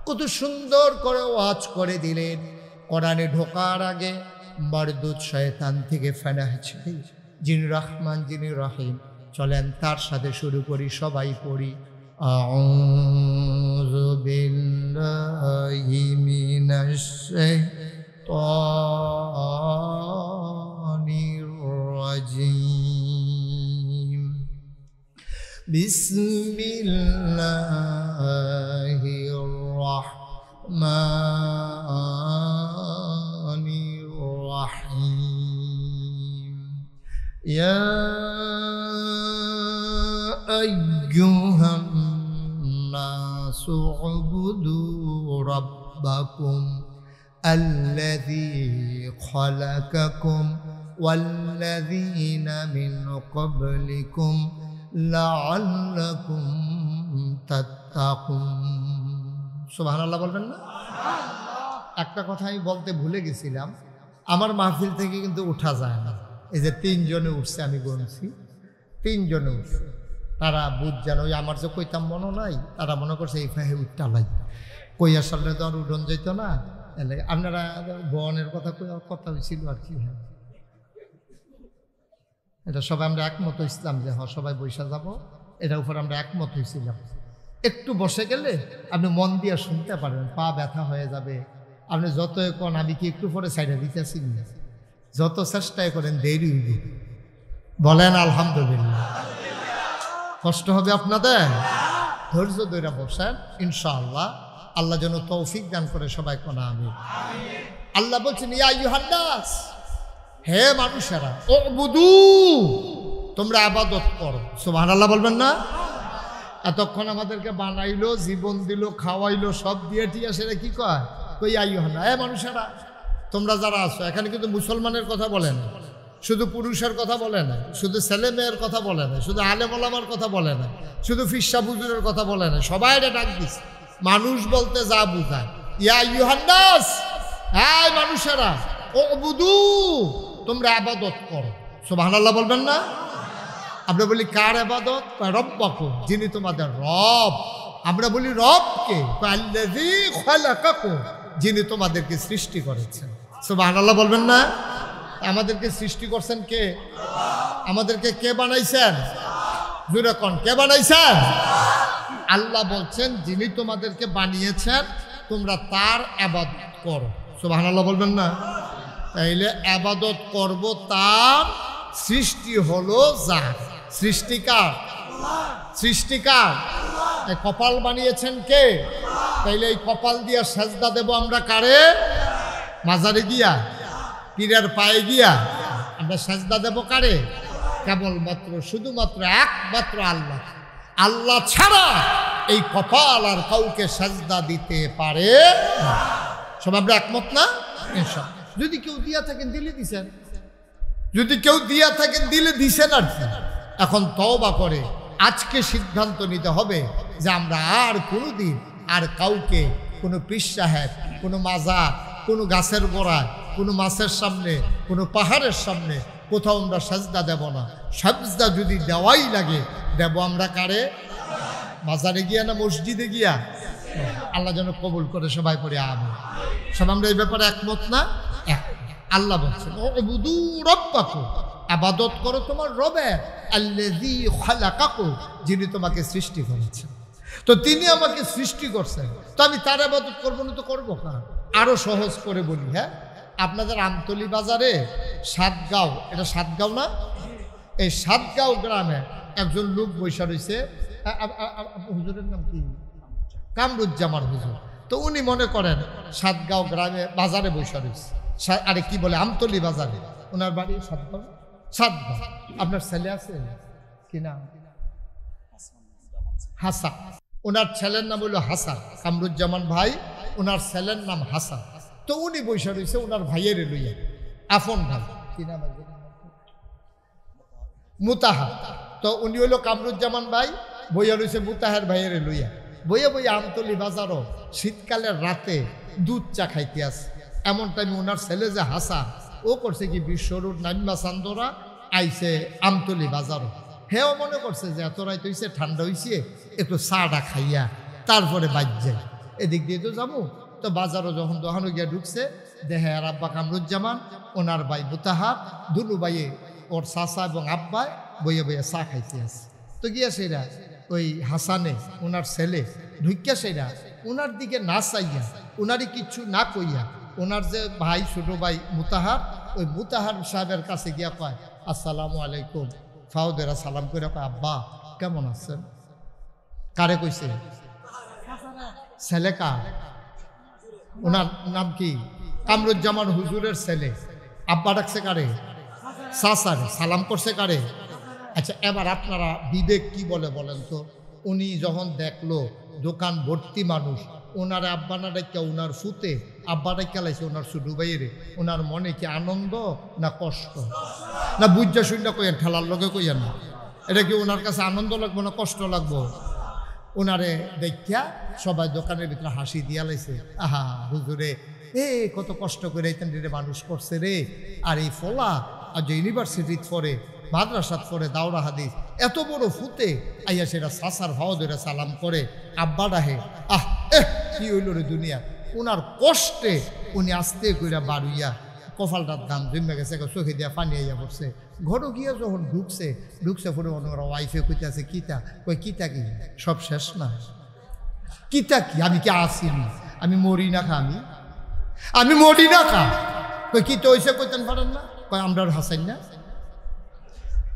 কত সুন্দর করে ওয়াজ করে দিলেন। কোরআনে ঢোকার আগে মারদুদ শয়তান থেকে ফানাহ চাই, যিনি রহমান যিনি রহিম। চলেন তার সাথে শুরু করি, সবাই পড়ি। আউযু বিল্লাহি মিনাশ শাইতানির রাজিম। বিসমিল্লাহির রাহমানির রাহিম। ইয়া আইয়ুহান নাসু উবুদু রাব্বাকুম আল্লাযী খালাকাকুম ওয়াল্লাযীনা মিন ক্বাবলিকুম লাআল্লাকুম তাত্তাকুন। সুবহানাল্লাহ বলবেন না? একটা কথা আমি বলতে ভুলে গেছিলাম, আমার মাহফিল থেকে কিন্তু উঠা যায় না। এই যে 3 জনে উঠছে, আমি গুনছি 3 জনে উঠছে। তারা বুঝ জানো, ওই আমার যে কইতাম মনে নাই, তারা মনে করছে এই ফাহে উঠটালাই কইয়ার সামনে তো আর উঠন যেত না। আপনারা বনের কথা হয়েছিল আর কি, হ্যাঁ এটা সবাই আমরা একমত হয়েছিলাম যে হ্যাঁ সবাই বৈশা যাব, এটার উপর আমরা একমত হয়েছিলাম। একটু বসে গেলে আপনি মন দিয়ে শুনতে পারবেন, পা ব্যথা হয়ে যাবে। আপনি যত কোন আমি কি একটু পরে সাইডে দিতেছি না, যত চেষ্টাই করেন দেরি হইবে। বলেন আলহামদুলিল্লাহ। কষ্ট হবে আপনাদের, ধৈর্য ধরে বসেন, ইনশাআল্লাহ আল্লাহ যেন তৌফিক দান করে। সবাই কোন আমিন। আল্লাহ বলছেন ইয়া আইয়ুহান নাস, হে মানুষেরা, উবুদু, তোমরা ইবাদত করো। সুবহানাল্লাহ বলবেন না? এতক্ষণ আমাদেরকে বানাইলো, জীবন দিল, খাওয়াইলো, সব দিয়ে টিয়া সেটা কি কয়? কই আইয়ুহান নাস, হে মানুষেরা, তোমরা যারা আছো। এখানে কিন্তু মুসলমানের কথা বলে না, শুধু পুরুষের কথা বলে না, শুধু ছেলে মেয়ের কথা বলে না, শুধু আলেম ওলামার কথা বলে না, শুধু ফিরসা বুজুরের কথা বলে না, সবাই ডাক দিস। মানুষ বলতে যা বুঝায়, ইয়া আইয়ুহান নাস, হ্যাঁ মানুষেরা, ও বুধু তোমরা আবাদত করো। সুবহানাল্লাহ বলবেন না? আমরা বলি কার আবাদত? রব্বাকুম, যিনি তোমাদের রব। আমরা বলি রবকে, আল্লাযী খালাকাকুম, যিনি তোমাদেরকে সৃষ্টি করেছেন। সুবহানাল্লাহ বলবেন না? আমাদেরকে সৃষ্টি করছেন কে? আমাদেরকে কে বানাইছেন? জোরে কোন, কে বানাইছেন? আল্লাহ বলছেন যিনি তোমাদেরকে বানিয়েছেন তোমরা তার আবাদত করো। সুবহানাল্লাহ বলবেন না? তাইলে আবাদত করব তার, সৃষ্টি হলো যার। সৃষ্টিকার, সৃষ্টিকার। এই কপাল বানিয়েছেন কে? তাইলে এই কপাল দিয়া সেজদা দেব আমরা কারে? মাজারে গিয়া, পীরের পায়ে গিয়া আমরা সেজদা দেব কারে? কেবলমাত্র শুধুমাত্র একমাত্র আল্লাহ। আল্লাহ ছাড়া এই কপাল আর কাউকে সেজদা দিতে পারে না। সব আমরা একমত না? যদি কেউ দিয়া থাকেন দিলে দিছেন, যদি কেউ দিয়া থাকেন দিলে দিছেন। আর কি এখন তওবা করে আজকে সিদ্ধান্ত নিতে হবে যে আমরা আর কোনোদিন আর কাউকে, কোনো পীর সাহেব, কোনো মাজার, কোনো গাছের গোড়ায়, কোনো মাছের সামনে, কোনো পাহাড়ের সামনে কোথাও আমরা সাজদা দেব না। সাজদা যদি দেওয়াই লাগে দেব আমরা কারে? মাজারে গিয়া না মসজিদে গিয়া? আল্লাহ যেন কবুল করে, সবাই পড়ে আমিন। সব আমরা এই ব্যাপারে একমত না? এক। আল্লাহ বলছেন উবুদু রাব্বাকুম, আবাদত করো তোমার রবের, আল্লাযী খালাকাকুম, যিনি তোমাকে সৃষ্টি করেছেন। তো তিনি আমাকে সৃষ্টি করছেন, তো আমি তার আবাদত করবো না তো করবো কার? আরো সহজ করে বলি, হ্যাঁ, আপনাদের আমতলী বাজারে সাতগাঁও, এটা সাতগাঁও না? এই সাতগাঁও গ্রামে একজন লোক বৈশা রয়েছে, হুজুরের নাম কি? কামরুজ্জামান হুজুর। তো উনি মনে করেন সাতগাঁও গ্রামে বাজারে বৈশা রয়েছে, আরে কি বলে আমতলী বাজারে, ওনার বাড়ি সাতগাঁও। সাতগাঁও। আপনার ছেলে আছে কি নাম? হাসান। ওনার ছেলের নাম হলো হাসান। কামরুজ্জামান ভাই, ওনার ছেলের নাম হাসান। তো উনি বৈশা রয়েছে ওনার ভাইয়ের লইয়া, আফন ভাই, কি নাম? মুতাহার। তো উনি হইল কামরুজ্জামান ভাই, বইয়া রয়েছে মুতাহার ভাইয়ের লইয়া। বইয়া বইয়া আমতলী বাজারও শীতকালের রাতে দুধ চা খাইতে আসে। এমন টাইমে ওনার ছেলে যে হাসান, ও করছে কি বিশ্বরুর নাইমা চান্দরা আইসে আমতলী বাজারও। হেও মনে করছে যে এত রাইত হইছে, ঠান্ডা হইছে, একটু চাটা খাইয়া তারপরে বাজ যায়, এদিক দিয়ে তো যাবো। তো বাজারও যখন দোকানে গিয়া ঢুকছে, দেখে আর আব্বা কামরুজ্জামান, ওনার ভাই মুতাহার, দুনু ভাইয়ে ওর চাচা এবং আব্বায় বইয়া বইয়া চা খাইতে আছে। তো গিয়া সেরা ওই হাসানে, ওনার ছেলে ঢুকিয়া সেরা ওনার দিকে না চাইয়া, ওনারই কিচ্ছু না কইয়া, ওনার যে ভাই, ছোট ভাই মুতাহার, ওই মুতাহার সাহেবের কাছে গিয়া কয় আসসালামু আলাইকুম। ফাউদেরা সালাম করে কয় আব্বা কেমন আছেন? কারে কইছে? ছেলে কার? ওনার নাম কি? কামরুজ্জামান হুজুরের ছেলে। আব্বা ডাকছে কারে? চাচারে। সালাম করছে কারে? আচ্ছা, এবার আপনারা বিবেক কি বলে বলেন তো? উনি যখন দেখলো দোকান ভর্তি মানুষ, ওনার আব্বা না ডাক্কা ওনার ফুতে, আব্বা ডাক্কা লাইছে ওনার ছোটো ভাইয়েরে, ওনার মনে কি আনন্দ না কষ্ট? না বুঝা শূন্য কইয়েন, ঠেলার লগে কইয়েন না। এটা কি ওনার কাছে আনন্দ লাগবো না কষ্ট লাগবো? ওনারে দেখিয়া সবাই দোকানের ভিতরে হাসি দিয়া লাইছে, আহা হুজুরে এ কত কষ্ট করে মানুষ করছে রে। আর এই ফলা আর যে ইউনিভার্সিটিত পড়ে, মাদ্রাসাত পড়ে, দাওরা হাদিস, এত বড় ফুতে আইয়া সেটা সাসার ভাও ধরে সালাম করে, আব্বা ডাহে। আহ কি হইল রে দুনিয়া। ওনার কষ্টে উনি আস্তে কইরা বাড়ুইয়া কপালটার দাম জমে গেছে, চোখে দিয়া পানি আইয়া পড়ছে। ঘরও গিয়া যখন ঢুকছে পরে ওনার ওয়াইফে কইতে আছে কিতা, কই কিতা কি সব শেষ না? কিতা কি? আমি কি আসিনি? আমি মরি না খা, আমি মরি না খা। কই কি তো হইছে কইতেন পারেন না? কই আমরা হাসাই না।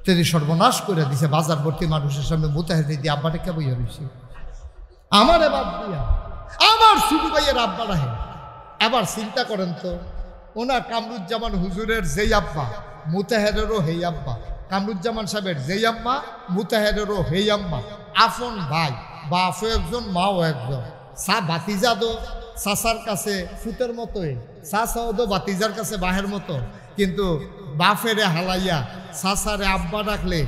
যদি সর্বনাশ করে দিছে বাজার ভর্তি মানুষের সামনে মুতাহিদ দিয়ে আব্বাটা কে বইয়া রয়েছে আমার বাদ দিয়া, আমার শুধু ভাইয়ের আব্বা রাহে। এবার চিন্তা করেন তো, ওনার কামরুজ্জামান হুজুরের যেই আব্বা, মুতাহেরেরও হেই আব্বা, কামরুজ্জামান সাহেবের যেই আম্মা, মুতাহেরেরও হেই আম্মা, আফন ভাই, বাপও একজন মাও একজন। বাতিজাদো চাচার কাছে ফুতের মতোই, চাচাও তো বাতিজার কাছে বাহের মতো। কিন্তু বাফেরে হালাইয়া চাচারে আব্বা ডাকলে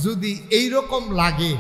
যদি এইরকম লাগে,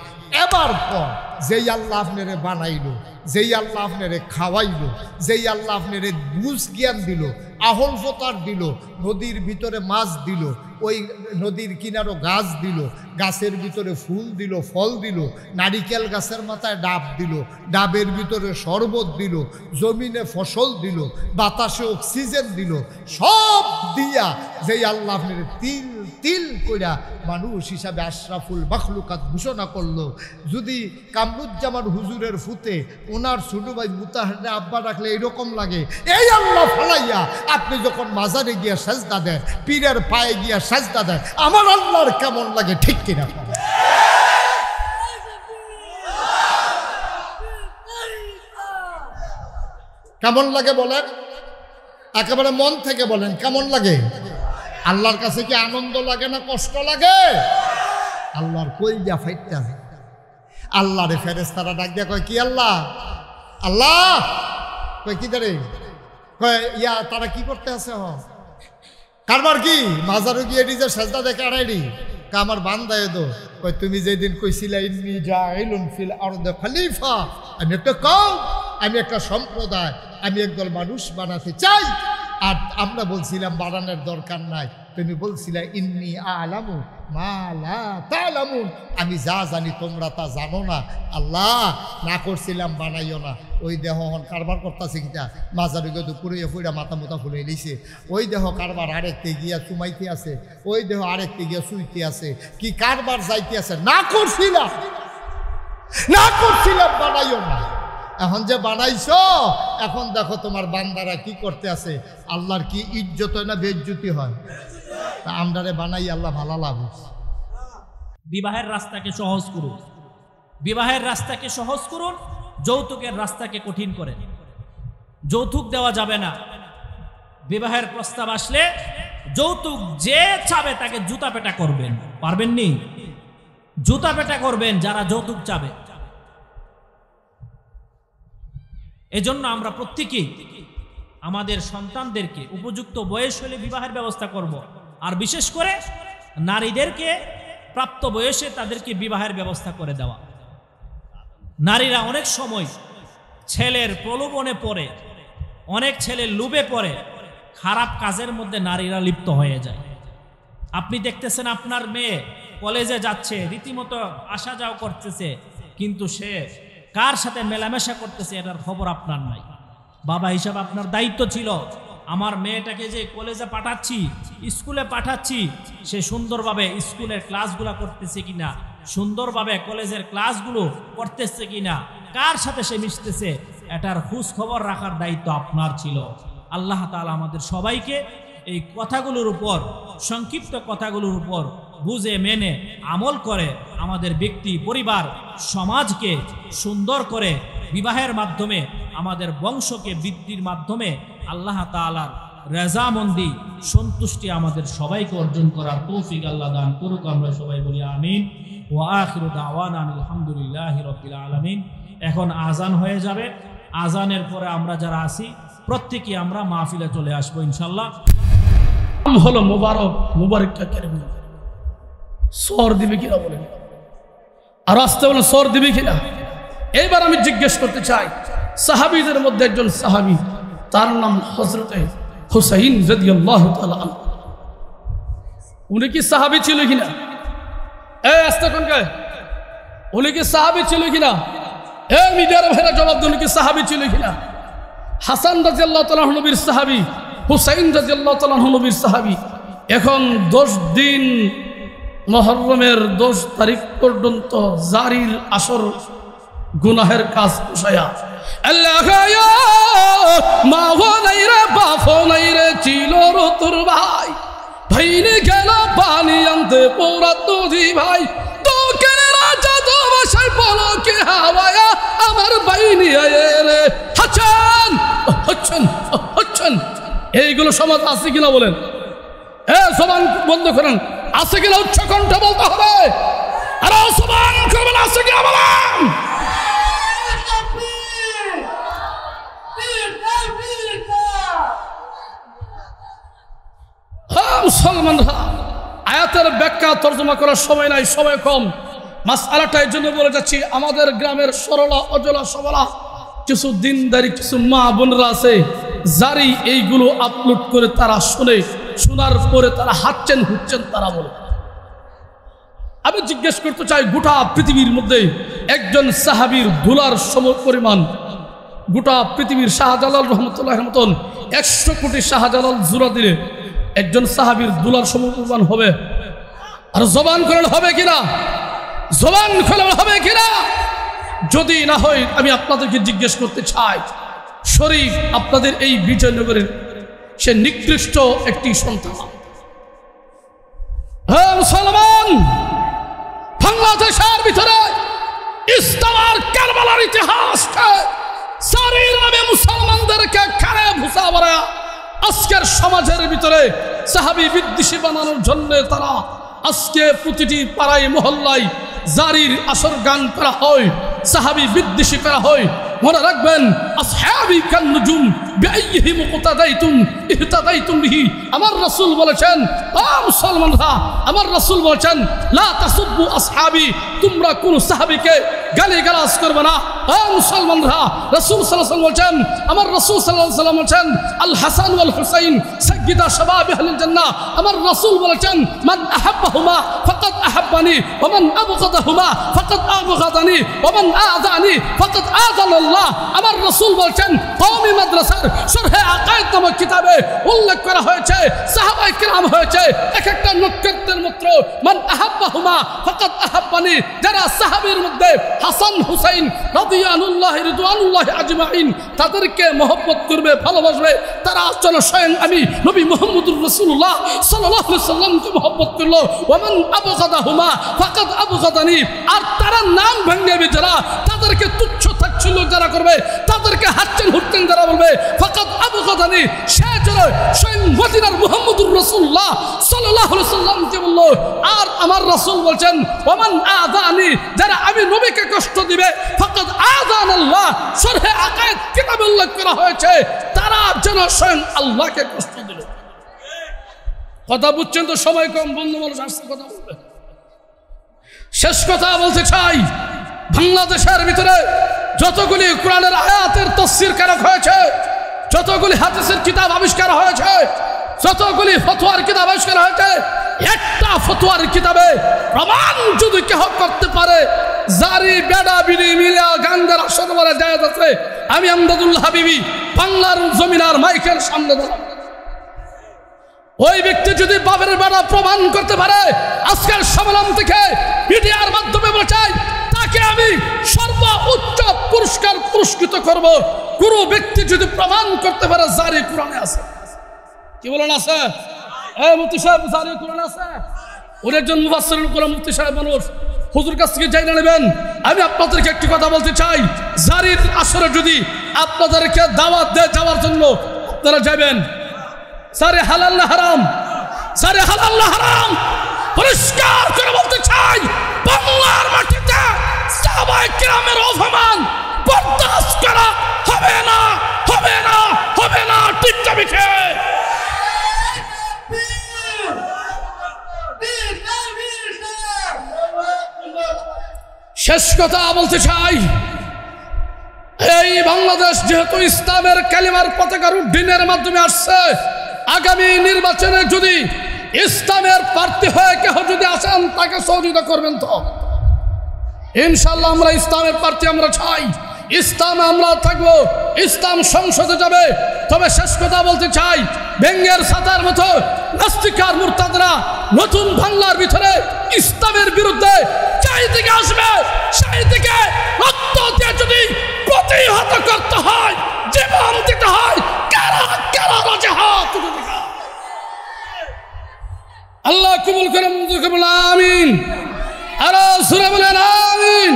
এবার পর যেই আল্লাহ আপনারে বানাইলো, যেই আল্লাহ আপনারে খাওয়াইলো, যেই আল্লাহ আপনারে বুঝ জ্ঞান দিল, আহল ফতার দিল, নদীর ভিতরে মাছ দিল, ওই নদীর কিনারও গাছ দিল, গাছের ভিতরে ফুল দিল, ফল দিল, নারিকেল গাছের মাথায় ডাব দিল, ডাবের ভিতরে শরবত দিল, জমিনে ফসল দিল, বাতাসে অক্সিজেন দিল, সব দিয়া যেই আল্লাহ আপনার তিল তিল কইরা মানুষ হিসাবে আশরাফুল মাখলুকাত ঘোষণা করলো, যদি কামরুজ্জামান হুজুরের ফুতে ওনার ছোট ভাই মুতাহারে আব্বা রাখলে এইরকম লাগে, এই আল্লাহ ফালাইয়া আপনি যখন মাজারে গিয়া সাজদা দেন, পীরের পায়ে গিয়া সাজদা দেন, আমার আল্লাহর কেমন লাগে ঠিক কিনা? কেমন লাগে বলেন, একেবারে মন থেকে বলেন কেমন লাগে? আল্লাহর কাছে কি আনন্দ লাগে না কষ্ট লাগে? আল্লাহর কলজা ফাইটা যায়। আল্লাহরে ফেরেশতারা ডাক দিয়া কয়, কি আল্লাহ? আল্লাহ কয় কি দাঁড়ে? কয় ইয়া তারা কি করতে আছে? কারবার কি মাজারও গিয়ে নিজে সাজদা দেখে আড়াইডি আমার বান্দায় দো। কয় তুমি যেদিন কইছিলা ইন্নী জাইলুন ফিল আরদি খলিফা, আমি একটা কওম, আমি একটা সম্প্রদায়, আমি একদল মানুষ বানাতে চাই, আর আমরা বলছিলাম বানানোর দরকার নাই, তুমি বলছিলা ইন্নী আলামু মা লা তা'লামুন, আমি যা জানি তোমরা তা জানো না। আল্লাহ না করছিলাম বানাইও না। ওই দেহ হন কারবার করতেছে কিনা, মাজারে গিয়ে পুড়ে ফুড়া মাথা মোথা ফুলে লিছে, ওই দেহ কারবার আরেকতে গিয়া চুমাইতে আছে, ওই দেহ আরেকতে গিয়া শুইতে আছে, কি কারবার যাইতে আছে। না করছিলাম, না করছিলাম বানাইও না। এখন যে বানাইছো, এখন দেখো তোমার বান্দারা কি করতে আছে। আল্লাহর কি ইজ্জত হয় না বেইজ্জতি হয়? তা আমরারে বানাই আল্লাহ ভালো লাভ। বিবাহের রাস্তাকে সহজ করুন, বিবাহের রাস্তাকে সহজ করুন, যৌতুকের রাস্তাকে কঠিন করেন। যৌতুক দেওয়া যাবে না। বিবাহের প্রস্তাব আসলে যৌতুক যে চাবে তাকে জুতা পেটা করবেন, পারবেন নি? জুতা পেটা করবেন যারা যৌতুক চাবে। এজন্য আমরা প্রত্যেকেই আমাদের সন্তানদেরকে উপযুক্ত বয়স হলে বিবাহের ব্যবস্থা করব, আর বিশেষ করে নারীদেরকে প্রাপ্ত বয়সে তাদেরকে বিবাহের ব্যবস্থা করে দেওয়া। নারীরা অনেক সময় ছেলের প্রলোভনে পড়ে, অনেক ছেলের লোভে পড়ে খারাপ কাজের মধ্যে নারীরা লিপ্ত হয়ে যায়। আপনি দেখতেছেন আপনার মেয়ে কলেজে যাচ্ছে, রীতিমতো আসা যাওয়া করতেছে, কিন্তু সে কার সাথে মেলামেশা করতেছে এটার খবর আপনার নাই। বাবা হিসাবে আপনার দায়িত্ব ছিল আমার মেয়েটাকে যে কলেজে পাঠাচ্ছি, স্কুলে পাঠাচ্ছি, সে সুন্দরভাবে স্কুলের ক্লাসগুলো করতেছে কিনা, সুন্দরভাবে কলেজের ক্লাসগুলো করতেছে কিনা, কার সাথে সে মিশতেছে, এটার খোঁজ খবর রাখার দায়িত্ব আপনার ছিল। আল্লাহ তাআলা আমাদের সবাইকে এই কথাগুলোর উপর, সংক্ষিপ্ত কথাগুলোর উপর বুঝে মেনে আমল করে আমাদের ব্যক্তি, পরিবার, সমাজকে সুন্দর করে বিবাহের মাধ্যমে আমাদের বংশকে বৃদ্ধির মাধ্যমে আল্লাহ তাআলার রেজামন্দি, সন্তুষ্টি আমাদের সবাইকে অর্জন করার তৌফিক আল্লাহ দান করুক। আমরা সবাই বলি আমিন। ওয়া আখিরু দাওয়ানা আলহামদুলিল্লাহি রাব্বিল আলামিন। এখন আজান হয়ে যাবে, আজানের পরে আমরা যারা আছি প্রত্যেকেই আমরা মাহফিলে চলে আসবো ইনশাআল্লাহ। হলো মুবারক, মুবারকটা কেন সর দিবে কিনা বলেন, আর আসতে বলে সর দিবে কিনা। এইবার আমি জিজ্ঞেস করতে চাই, সাহাবীদের মধ্যে একজন সাহাবী, তার নাম হযরত হুসাইন রাদিয়াল্লাহু তাআলা আনহু। উনি কি সাহাবী ছিল কিনা? আস্তে কোন কে, উনি কি সাহাবী ছিল কিনা? মিডিয়ার ভাইরা জবাব দেন, কি সাহাবী ছিল কিনা? হাসান রাদিয়াল্লাহু তাআলা নবীর সাহাবী, হুসাইন রাদিয়াল্লাহু তাআলা নবীর সাহাবী। এখন 10 দিন মুহররমের 10 তারিখ পর্যন্ত জারির আসর গুনাহের কাজ পোষায়া আল্লাহ মা নাই রে বাপ নাই রে ছিল তোর ভাই, ভাইনে গেল পানি আনতে পোড়া তুজি ভাই, তো কেন রাজা তো বাসায় বলো কে হাওয়া আমার বাইনি রে হাসান হচ্ছেন হচ্ছেন। এইগুলো সমাজ আছে কিনা বলেন? সমান বন্ধ করেন, আছে কিনা উচ্চ কণ্ঠে বলতে হবে, আর সমান করবেন, আছে কিনা বলেন? মুসলমানরা, আয়াতের ব্যাখ্যা তো তর্জমা করার সময় নাই, সময় কম। মাসআলাটা এই জন্য বলে যাচ্ছি, আমাদের গ্রামের সরলা অজলা সবলা কিছু দিনদারি কিছু মা বোনরা আছে, জারি এইগুলো আপলোড করে তারা শুনে, শোনার পরে তারা হাঁটছেন হুচ্ছেন তারা বলে। আমি জিজ্ঞেস করতে চাই, গোটা পৃথিবীর মধ্যে একজন সাহাবীর ধুলার সম পরিমাণ গোটা পৃথিবীর শাহজালাল রহমতুল্লাহ মতন 100 কোটি শাহজালাল জোড়া দিলে একজন সাহাবীর ধুলার সম পরিমাণ হবে? আর জবান খোলা হবে কিনা? জবান খোলা হবে কিনা? যদি না হয় আমি আপনাদেরকে জিজ্ঞেস করতে চাই, শরীফ আপনাদের এই বিজয়নগরের সে নিকৃষ্ট একটি সন্তান। হ্যাঁ মুসলমান, বাংলাদেশের ভিতরে ইসলাম আর কারবালার ইতিহাসকে সারির নামে মুসলমানদেরকে খারে ভুসা ভরা আজকের সমাজের ভিতরে সাহাবী বিদ্বেষী বানানোর জন্য তারা আজকে প্রতিটি পাড়ায় মহল্লায় জারির আসর গান করা হয়, সাহাবী বিদ্বেষী করা হয়। মনে রাখবেন, আসহাবি কান নুজুম বিআইহিম মুক্তাদাইতুম ইহতাদাইতুম বিহি। আমার রাসূল বলেছেন, ও মুসলমানরা, আমার রাসূল বলেছেন, লা তাসুব্বু আসহাবি, তোমরা কোন সাহাবীকে গালিগালাজ করবে না। ও মুসলমানরা, রাসূল সাল্লাল্লাহু আলাইহি ওয়াসাল্লাম বলেছেন, আমার রাসূল সাল্লাল্লাহু আলাইহি ওয়াসাল্লাম বলেছেন, আল হাসান ওয়াল হুসাইন সাইয়্যিদা শাবাবি আহলিল জান্নাহ। আমার রাসূল বলেছেন, মান আহাব্বাহুমা ফাকাদ আহাব্বানি ওয়া মান আবগাদাহুমা ফাকাদ আবগাদানি ওয়া মান আযানি ফাকাদ আযানি। আমার রাসূল বলেছেন, কওমি মাদ্রাসার শরহে আকায়েদ নামক কিতাবে উল্লেখ করা হয়েছে, সাহাবায়ে কেরাম হয়েছে এক একটা নক্ষত্রের মাত্র। মান আহাব্বাহুমা ফাকাদ আহাব্বানি, যারা সাহাবীর মধ্যে হাসান হুসাইন রাদিয়াল্লাহু রিদওয়ানুল্লাহি আজমাইন তাদেরকে মহব্বত করবে, ভালোবাসবে, তারা যেন স্বয়ং আমি নবী মুহাম্মদুর রাসূলুল্লাহ সাল্লাল্লাহু আলাইহি সাল্লামকে মহব্বত করলো। ওয়া মান আবগাদাহুমা ফাকাদ আবগাদানি, আর তারা নাম ভাঙবে যারা, তাদেরকে তুচ্ছ তাচ্ছিল্য যারা করবে, তাদেরকে হাঁটছেন হুটছেন যারা বলবে ফাকাদ আবগাদানি, সে যেন স্বয়ং মদিনার মুহাম্মদুর রাসূলুল্লাহ সাল্লাল্লাহু আলাইহি সাল্লামকে বলল। আর আমার রাসূল বলেন, ওয়া মান আযানি, যারা আমি নবীকে কষ্ট দিবে, ফাকাদ আযানাল্লাহ, শরহে আকায়েদ কিতাবে উল্লেখ করা হয়েছে, তারা যেন স্বয়ং আল্লাহকে কষ্ট দিল। কথা বুঝছেন তো? সময় কম, বন্ধু মানুষ আসছে কথা বলবে। শেষ কথা বলতে চাই, বাংলাদেশের ভিতরে যতগুলি কোরআনের আয়াতের তাফসীর কারক হয়েছে, যতগুলি হাদিসের কিতাব আবিষ্কার হয়েছে, যতগুলি ফতোয়ার কিতাব আবিষ্কার হয়েছে, একটা ফতোয়ার কিতাবে প্রমাণ যদি কেহ করতে পারে জারি বেড়া বিড়ি মিলা গান্ধার আসর বলে জায়েজ আছে, আমি আমদাদুল্লাহ হাবিবি বাংলার জমিনার মাইকের সামনে দাঁড়াবো। ওই ব্যক্তি যদি বাপের বেড়া প্রমাণ করতে পারে, আজকের সম্মেলন থেকে মিডিয়ার মাধ্যমে বলছাই, তাকে আমি সর্বোচ্চ পুরস্কার পুরস্কৃত করব। কোন ব্যক্তি যদি প্রমাণ করতে পারে জারি কোরআনে আছে। কি বলেন আছে? মুফতি সাহেব, জারি কোরআনে আছে। উনি একজন মুফাসসিরুল কোরআন মুফতি সাহেব মানুষ, হুজুর কাছ থেকে জেনে নেবেন। আমি আপনাদেরকে একটি কথা বলতে চাই, জারির আসরে যদি আপনাদেরকে দাওয়াত দেয় যাওয়ার জন্য, আপনারা যাবেন। জারি হালাল না হারাম? জারি হালাল না হারাম? পরিষ্কার করে বলতে চাই, বাংলার মাটিতে সাহাবায়ে কেরামের অপমান বরদাস্ত করা হবে না, হবে না, হবে না। ঠিক যাবে কে? শেষ কথা বলতে চাই, এই বাংলাদেশ যেহেতু ইসলামের কালিমার পতাকা উড্ডীনের মাধ্যমে আসছে, আগামী নির্বাচনে যদি ইসলামের প্রার্থী হয়ে কেহ যদি আসেন, তাকে সহযোগিতা করবেন তো ইনশাআল্লাহ। আমরা ইসলামের প্রার্থী আমরা চাই, ইসলামে আমরা থাকবো, ইসলাম সংসদে যাবে। তবে শেষ কথা বলতে চাই, ব্যঙ্গের ছাতার মতো নাস্তিকার মুরতাদরা নতুন বাংলার ভিতরে ইসলামের বিরুদ্ধে চাই থেকে আসবে, সেই থেকে রক্ত দিয়ে যদি প্রতিহত করতে হয়, জীবন দিতে হয়, কারা কারা রাজা হাত উঠে দেখা। আল্লাহ কবুল করেন, মঞ্জুর করেন, আমিন। আরো সুরে বলেন আমিন।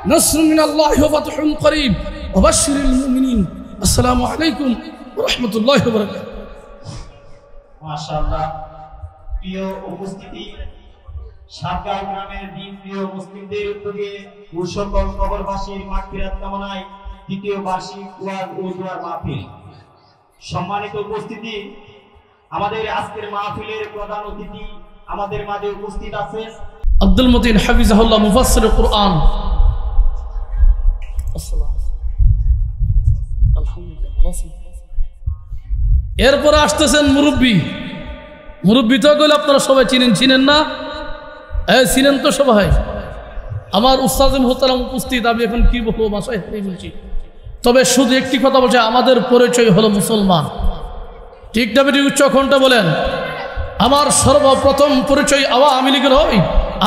নাসরুম মিনাল্লাহি ওয়া ফাতহুন করিব ওয়া বাশশিরিল মুমিনিন। আসসালামু আলাইকুম ওয়া রাহমাতুল্লাহি ওয়া বারাকাতুহু। মাশাআল্লাহ। প্রিয় উপস্থিতি, সাতগাঁও গ্রামের দিন প্রিয় মুসলিমদের উদ্যোগে ও সকল কবরবাসীর মাগফিরাত কামনায় দ্বিতীয় বার্ষিক ওয়াজ ও দোয়ার মাহফিল। সম্মানিত উপস্থিতি, আমাদের আজকের মাহফিলের প্রধান অতিথি আমাদের মাঝে উপস্থিত আছেন আব্দুল মতিন হাফিজাহুল্লাহ মুফাসসির কুরআন। এরপরে আসতেছেন মুরব্বী তো গেলে আপনারা সবাই চিনেন না? চিনেন তো সবাই। আমার উস্তাদ মোহতারাম উপস্থিত, আমি এখন কি বলবো ভাষায় বলছি, তবে শুধু একটি কথা বলছে, আমাদের পরিচয় হলো মুসলমান। ঠিক না বেটি? উচ্চ কণ্ঠে বলেন। আমার সর্বপ্রথম পরিচয় আওয়ামী লীগের নয়,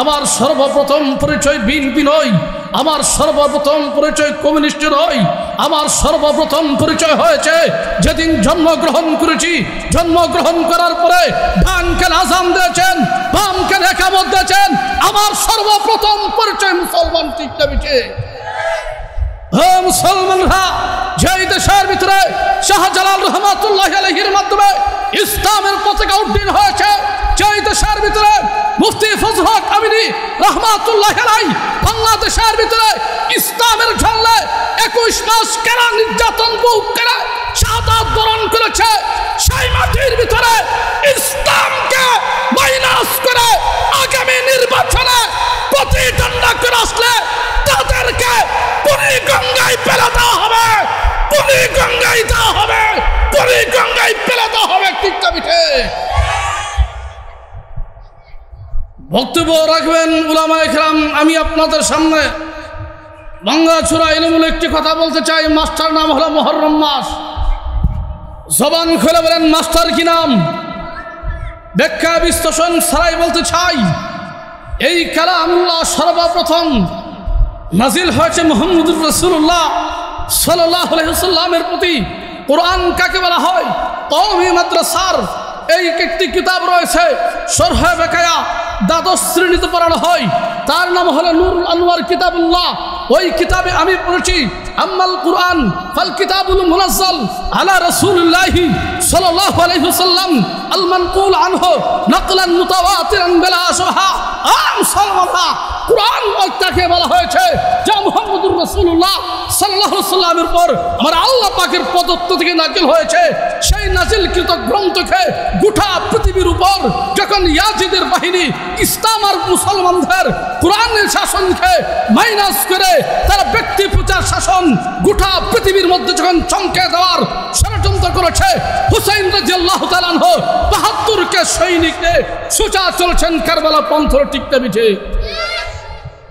আমার সর্বপ্রথম পরিচয় বিএনপি নয়, আমার সর্বপ্রথম পরিচয় কমিউনিস্ট নয়, আমার সর্বপ্রথম পরিচয় হয়েছে যেদিন জন্মগ্রহণ করেছি। জন্মগ্রহণ করার পরে ডান কানে আযান দিয়েছেন, বাম কানে ইকামত দিয়েছেন। আমার সর্বপ্রথম পরিচয় মুসলমান। ঠিক না বেটি? হ্যাঁ মুসলমানরা, যেই দেশের ভিতরে শাহজালাল রহমাতুল্লাহ আলাইহির মাধ্যমে ইসলামের পতাকা উড্ডীন হয়েছে, যেই দেশের ভিতরে মুফতি ফজল হক আমিনী রহমাতুল্লাহ আলাইহি বাংলাদেশের ভিতরে ইসলামের ঝান্ডা 21 মাস কারা নির্যাতন ভোগ করে শাহাদাত বরণ করেছে, সেই মাটির ভিতরে ইসলামকে মাইনাস করে আগামী নির্বাচনে প্রতিদ্বন্দ্বিতা করে আসলে তাদেরকে পুরী গঙ্গায় ফেলে দেওয়া হবে, পুরী গঙ্গায় দেওয়া হবে, পুরী গঙ্গায় ফেলে দেওয়া হবে। ঠিক না বেঠে? বক্তব্য রাখবেন উলামায়ে কেরাম। আমি আপনাদের সামনে ভাঙ্গাচোরা এলোমেলো একটি কথা বলতে চাই। মাস্টার নাম হলো মুহররম মাস। জবান খুলে বলেন মাস্টার কি নাম? ব্যাখ্যা বিশ্লেষণ ছাড়াই বলতে চাই, এই কালামুল্লাহ সর্বপ্রথম নাজিল হয়েছে মুহাম্মদুর রাসূলুল্লাহ সাল্লাল্লাহু আলাইহি ওয়াসাল্লামের প্রতি। কোরআন কাকে বলা হয়? কওমি মাদ্রাসার এই একটি কিতাব রয়েছে, শরহে বেকায়া, দ্বাদশ শ্রেণীতে পড়ানো হয়। তার নাম হলো নূরুল আনওয়ার কিতাবুল্লাহ। ওই কিতাবে আমি পড়েছি আম্মাল কুরআন ফাল কিতাবুল মুনাজ্জাল আলা রাসূলিল্লাহি সাল্লাল্লাহু আলাইহি ওয়াসাল্লাম আল মানকুল আনহু নাকলান মুতাওয়াতিরান বিলা সুবহা। মুসলমানরা, কুরআন ওইটাকে বলা হয়েছে যা মুহাম্মদুর রাসূলুল্লাহ সাল্লাল্লাহু আলাইহি ওয়াসাল্লামের উপর আমার আল্লাহ পাকের প্রদত্ত থেকে নাজিল হয়েছে। সেই নাজিলকৃত গ্রন্থকে গোটা পৃথিবীর উপর যখন ইয়াজিদের বাহিনী ইসলাম আর মুসলমানদের কোরআনের শাসনকে মাইনাস করে তারা ব্যক্তি প্রচার শাসন গোটা পৃথিবীর মধ্যে যখন চমকে দেওয়ার ষড়যন্ত্র করেছে, হুসাইন রাদিয়াল্লাহু তাআলা আনহু ৭২ কে সৈনিককে সোজা চলেছেন কারবালা পন্থর। ঠিক না বিঠে?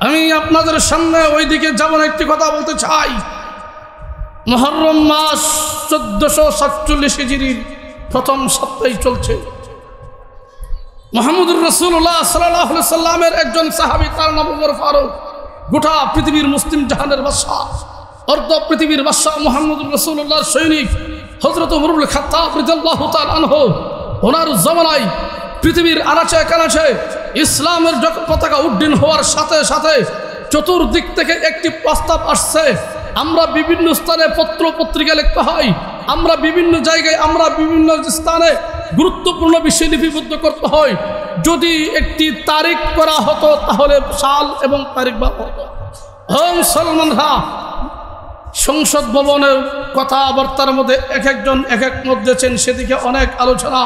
আমি আপনাদের সামনে ওইদিকে যেমন একটি কথা বলতে চাই। মুহররম মাস ১৪৪৭ হিজরির প্রথম সপ্তাহে চলছে। মুহাম্মদুর রাসূলুল্লাহ সাল্লাল্লাহু আলাইহি ওয়াসাল্লামের একজন সাহাবী, তার নাম ওমর ফারুক, গোটা পৃথিবীর মুসলিম জাহানের বাদশা, অর্ধ পৃথিবীর বাদশা মুহাম্মদুর রাসূলুল্লাহর সৈনিক হযরত ওমর খাত্তাব রাদিয়াল্লাহু তাআলা আনহু, ওনার জমানায় পৃথিবীর আনাচে কানাচে ইসলামের পতাকা উড্ডীন হওয়ার সাথে সাথে চতুর্দিক থেকে একটি প্রস্তাব আসছে। আমরা বিভিন্ন স্থানে পত্র পত্রিকা লিখতে হয়, আমরা বিভিন্ন জায়গায়, আমরা বিভিন্ন স্থানে গুরুত্বপূর্ণ বিষয় লিপিবদ্ধ করতে হয়। যদি একটি তারিখ করা হতো তাহলে সাল এবং তারিখ বা হতো। মুসলমানরা, সংসদ ভবনের কথাবার্তার মধ্যে এক একজন এক এক মত দিয়েছেন, সেদিকে অনেক আলোচনা।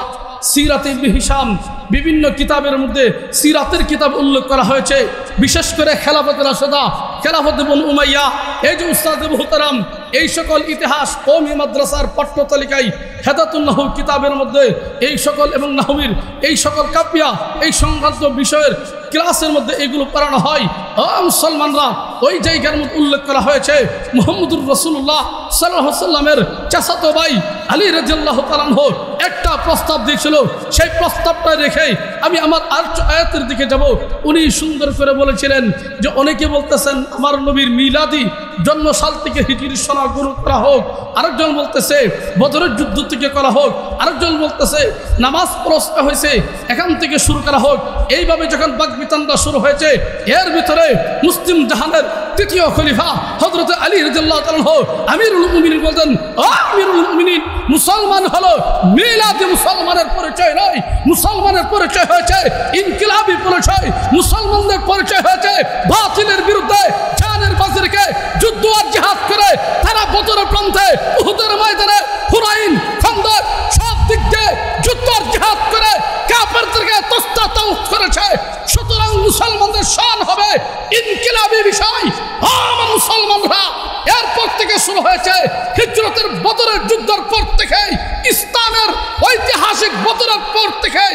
সিরাতে ইবনে হিশাম, বিভিন্ন কিতাবের মধ্যে সিরাতের কিতাব উল্লেখ করা হয়েছে, বিশেষ করে খেলাফতে রাশেদা, খেলাফতে বনু উমাইয়া, এই যে উস্তাদ মুহতারাম, এই সকল ইতিহাস কওমি মাদ্রাসার পাঠ্য তালিকায় হেদাতুন নাহু কিতাবের মধ্যে এই সকল এবং নাহবির এই সকল কাপিয়া এই সংক্রান্ত বিষয়ের ক্লাসের মধ্যে এগুলো পড়ানো হয়। মুসলমানরা, ওই জায়গার মধ্যে উল্লেখ করা হয়েছে মুহাম্মদুর রাসূলুল্লাহ সাল্লাল্লাহু আলাইহি ওয়াসাল্লামের চাচাতো ভাই আলী রাদিয়াল্লাহু তাআলা আনহু একটা প্রস্তাব দিয়েছিল। সেই প্রস্তাবটা রেখে আমি আমার আয়াতের দিকে যাব। উনি সুন্দর করে বলেছিলেন যে অনেকে বলতেছেন আমার নবীর মিলাদি জন্মসাল থেকে হিজরি সনা গ্রহণ করা হোক, আরেকজন বলতেছে বদরের যুদ্ধ থেকে করা হোক, আরেকজন বলতেছে নামাজ প্রশ্ন হয়েছে এখান থেকে শুরু করা হোক। এইভাবে যখন বাকবিতণ্ডা শুরু হয়েছে, এর ভিতরে মুসলিম জাহানের তৃতীয় খলিফা হযরত আলী রাদিয়াল্লাহু তাআলা আনহু আমিরুল মুমিনিন বলেন, আমিরুল মুমিনিন, মুসলমান হলো মিলাদি মুসলমানের পরিচয় নয়, মুসলমানের পরিচয় হয়েছে ইনকিলাবি পরিচয়, মুসলমানদের পরিচয় হয়েছে বাতিলের বিরুদ্ধে জানের বাজিরকে যুদ্ধ আর জিহাদ করে তারা বদরের প্রান্তে, উহুদের ময়দানে, হুনাইন, খন্দক সব দিক দিয়ে যুদ্ধ আর জিহাদ করে কাফেরদেরকে তস্তাতাউস করে শুরু হয়েছে হিজরতের বদরের যুদ্ধের পর থেকে, ইসলামের ঐতিহাসিক বদরের পর থেকে,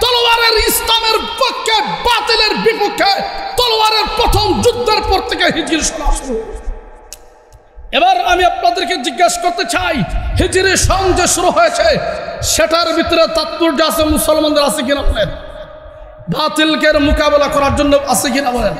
তলোয়ারের ইসলামের পক্ষে বাতিলের বিপক্ষে তলোয়ারের প্রথম যুদ্ধের পর থেকে হিজরি শোনা শুরু। এবার আমি আপনাদেরকে জিজ্ঞাসা করতে চাই, হিজরি সন যে শুরু হয়েছে সেটার ভিতরে তাৎপর্য আছে, মুসলমানদের আছে কিনা বলেন? বাতিলকে মোকাবেলা করার জন্য আছে কিনা বলেন?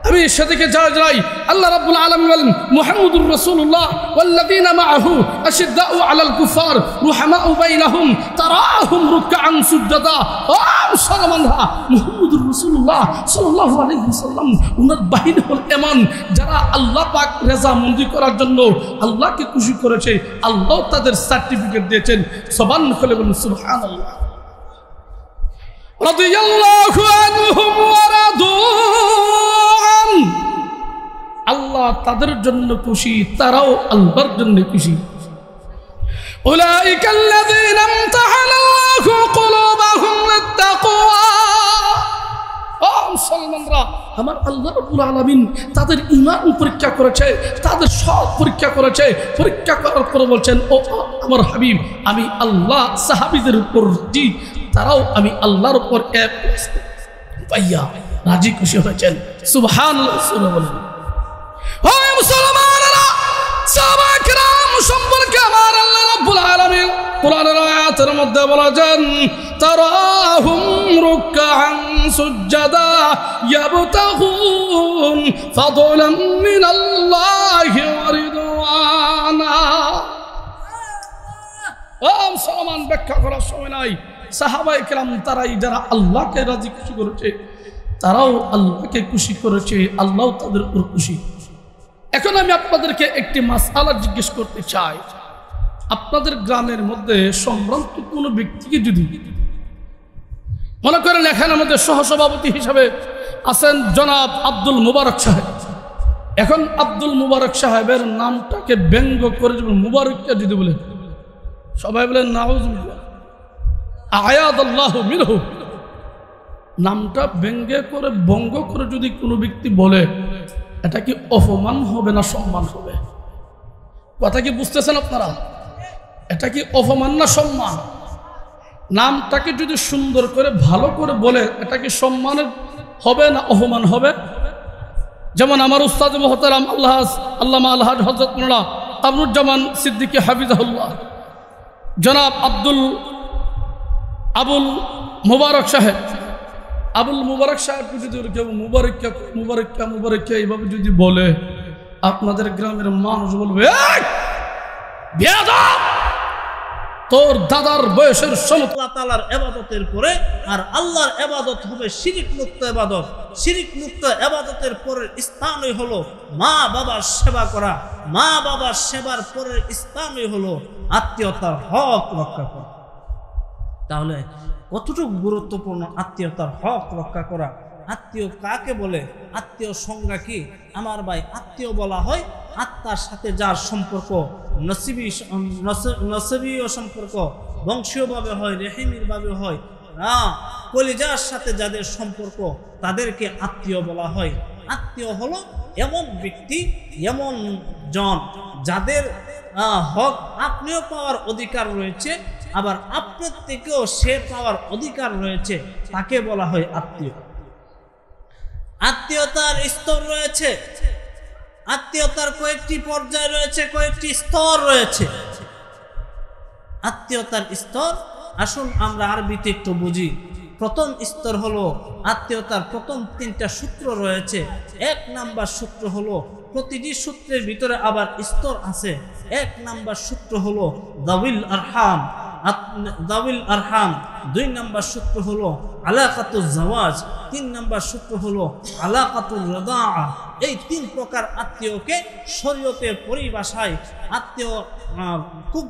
আমি সেদিকে যাই। আল্লাহ রাব্বুল আলামিন বলেন, মুহাম্মদুর রাসূলুল্লাহ ওয়াল্লাযীনা মাআহু আশিদ্দাউ আলাল কুফার রুহামাউ বাইনাহুম তারাহুম রুকআন সুজদা। ও মুসলমানরা, মুহাম্মদুর রাসূলুল্লাহ সাল্লাল্লাহু আলাইহি ওয়াসাল্লাম উনার বাহিনী হল এমন যারা আল্লাহ পাক রেজামন্দি করার জন্য আল্লাহকে খুশি করেছে, আল্লাহ তাদের সার্টিফিকেট দিয়েছেন। সুবহান খুলে বলুন সুবহানাল্লাহ। রাদিয়াল্লাহু আনহুম ওয়া রাদু আন, আল্লাহ তাদের জন্য খুশি, তারাও আল্লাহর জন্য খুশি। উলাইকাল্লাযীনা ইমতাহানাল্লাহু কুলুবাহুম লিত-তাকওয়া। ও মুসলমানরা, আমার আল্লাহ রাব্বুল আলামিন তাদের ঈমান পরীক্ষা করেছে, তাদের সব পরীক্ষা করেছে। পরীক্ষা করার পর বলছেন, ও আমার হাবিব, আমি আল্লাহ সাহাবীদের উপর রাজি, তারাও আমি আল্লাহর উপর এক পাইয়া রাজি খুশি হয়েছেন। সুবহানাল্লাহ। ও মুসলমানরা, সাহাবায়ে কেরাম সম্পর্কে আমার আল্লাহ রাব্বুল আলামিন কোরআনের আয়াতের মধ্যে বলেছেন, তারাহুম রুকআন সুজদা ইয়াবতাগুন ফাদলাম মিনাল্লাহি ওয়া রিদওয়ানা। ও মুসলমান, ব্যাখ্যা করার সময় নাই। সাহাবায়ে কেরাম তারাই যারা আল্লাহকে রাজি খুশি করেছে, তারাও আল্লাহকে খুশি করেছে, আল্লাহ তাদের উপর খুশি। এখন আমি আপনাদেরকে একটি মাসআলা জিজ্ঞেস করতে চাই। আপনাদের গ্রামের মধ্যে সম্ভ্রান্ত কোনো ব্যক্তিকে যদি মনে করেন, এখানে আমাদের সহসভাপতি হিসাবে আছেন জনাব আব্দুল মুবারক সাহেব। এখন আব্দুল মুবারক সাহেবের নামটাকে ব্যঙ্গ করে যদি মুবারককে যদি বলে, সবাই বলেন নাউযুবিল্লাহ আয়াদাল্লাহু মিনহু, নামটা ব্যঙ্গে করে বঙ্গ করে যদি কোনো ব্যক্তি বলে, এটা কি অপমান হবে না সম্মান হবে? কথা কি বুঝতেছেন আপনারা? এটা কি অপমান না সম্মান? নামটাকে যদি সুন্দর করে ভালো করে বলে, এটা কি সম্মানের হবে না অপমান হবে? যেমন আমার উস্তাদ মুহতারাম আল্লামা আলহাজ হযরত মাওলানা কামরুজ্জামান সিদ্দিকী হাফিজাহুল্লাহ, জনাব আবুল মুবারক সাহেব, আবুল মুবারক সাহেবকে যদি কেউ মুবারক্কা এইভাবে যদি বলে, আপনাদের গ্রামের মানুষ বলবে, বেয়াদব, তোর দাদার বয়সের আল্লাহ তাআলার ইবাদতের পরে আর আল্লাহর ইবাদত হবে শিরক মুক্ত ইবাদত। শিরক মুক্ত ইবাদতের পরের স্থানই হলো মা বাবার সেবা করা। মা বাবার সেবার পরের স্থানই হলো আত্মীয়তার হক রক্ষা করা। তাহলে কতটুকু গুরুত্বপূর্ণ আত্মীয়তার হক রক্ষা করা। আত্মীয় কাকে বলে? আত্মীয় সংজ্ঞা কি? আমার ভাই, আত্মীয় বলা হয় আত্মার সাথে যার সম্পর্ক নসবীয় সম্পর্ক, বংশীয়ভাবে হয়, রেহিমির ভাবে হয়, কলিজার সাথে যাদের সম্পর্ক তাদেরকে আত্মীয় বলা হয়। আত্মীয় হলো এমন ব্যক্তি, এমন জন যাদের হক আপনিও পাওয়ার অধিকার রয়েছে, আবার আপনার থেকেও সে পাওয়ার অধিকার রয়েছে, তাকে বলা হয় আত্মীয়। আত্মীয়তার স্তর রয়েছে, আত্মীয়তার কয়েকটি পর্যায় রয়েছে, কয়েকটি স্তর রয়েছে। আত্মীয়তার স্তর আসুন আমরা আরবিতে একটু বুঝি। প্রথম স্তর হলো আত্মীয়তার প্রথম তিনটা সূত্র রয়েছে। এক নাম্বার সূত্র হলো, প্রতিটি সূত্রের ভিতরে আবার স্তর আছে। এক নাম্বার সূত্র হলো দাবিল আরহাম, দুই নাম্বার সূত্র হলো আলাকাতুল জাওয়াজ, তিন নাম্বার সূত্র হলো আলাকাতুল রাদাআ। এই তিন প্রকার আত্মীয়কে শরীয়তের পরিভাষায় আত্মীয় খুব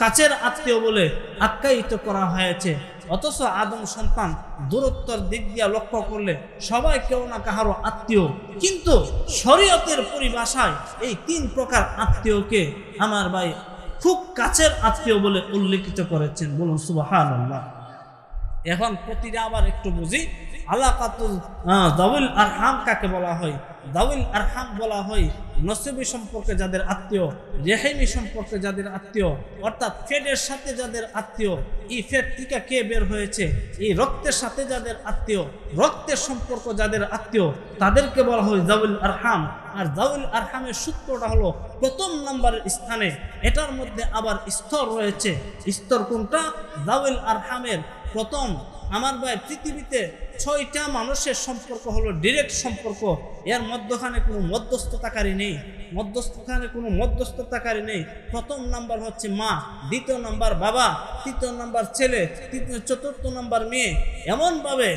কাছের আত্মীয় বলে আখ্যায়িত করা হয়েছে। অথচ আদম সন্তান দূরত্বের দিক দিয়ে লক্ষ্য করলে সবাই কেউ না কাহারও আত্মীয়, কিন্তু শরীয়তের পরিভাষায় এই তিন প্রকার আত্মীয়কে আমার ভাই খুব কাছের আত্মীয় বলে উল্লেখিত করেছেন। বলুন সুবহানাল্লাহ। এখন প্রতিটা আবার একটু বুঝি, আলাকাতুল দাউল আরহাম কাকে বলা হয়? দাউল আরহাম বলা হয় নসবি সম্পর্কে যাদের আত্মীয়, রেহেমি সম্পর্কে যাদের আত্মীয়, অর্থাৎ ফেটের সাথে যাদের আত্মীয়, এই ফেট টিকা কে বের হয়েছে, এই রক্তের সাথে যাদের আত্মীয়, রক্তের সম্পর্ক যাদের আত্মীয়, তাদেরকে বলা হয় দাউল আরহাম। আর দাউল আরহামের সূত্রটা হলো প্রথম নম্বরের স্থানে। এটার মধ্যে আবার স্তর রয়েছে। স্তর কোনটা? দাউল আরহামের প্রথম, আমার ভাই, পৃথিবীতে 6টা মানুষের সম্পর্ক হলো ডিরেক্ট সম্পর্ক, এর মধ্যখানে কোনো মধ্যস্থতাকারী নেই, কোনো মধ্যস্থতাকারী নেই। প্রথম নাম্বার হচ্ছে মা, দ্বিতীয় নাম্বার বাবা, তৃতীয় নাম্বার ছেলে, চতুর্থ নাম্বার মেয়ে, এমনভাবে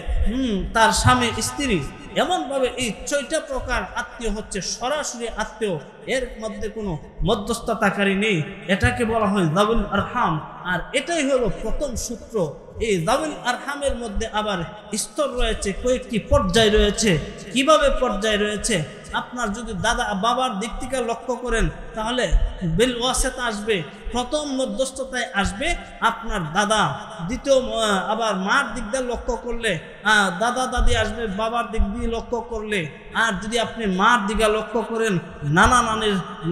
তার স্বামী স্ত্রী, এমনভাবে এই 6টা প্রকার আত্মীয় হচ্ছে সরাসরি আত্মীয়, এর মধ্যে কোনো মধ্যস্থতাকারী নেই। এটাকে বলা হয় দাউল আরহাম। আর এটাই হলো প্রথম সূত্র। এই দাউল আরহামের মধ্যে আবার স্তর রয়েছে, কয়েকটি পর্যায় রয়েছে। কিভাবে পর্যায় রয়েছে? আপনার যদি দাদা বাবার দিক থেকে লক্ষ্য করেন তাহলে বিল ওয়াসিতা আসবে, প্রথম মধ্যস্থতায় আসবে আপনার দাদা। দ্বিতীয় আবার মার দিক দিয়ে লক্ষ্য করলে দাদা দাদি আসবে, বাবার দিক দিয়ে লক্ষ্য করলে। আর যদি আপনি মার দিকে লক্ষ্য করেন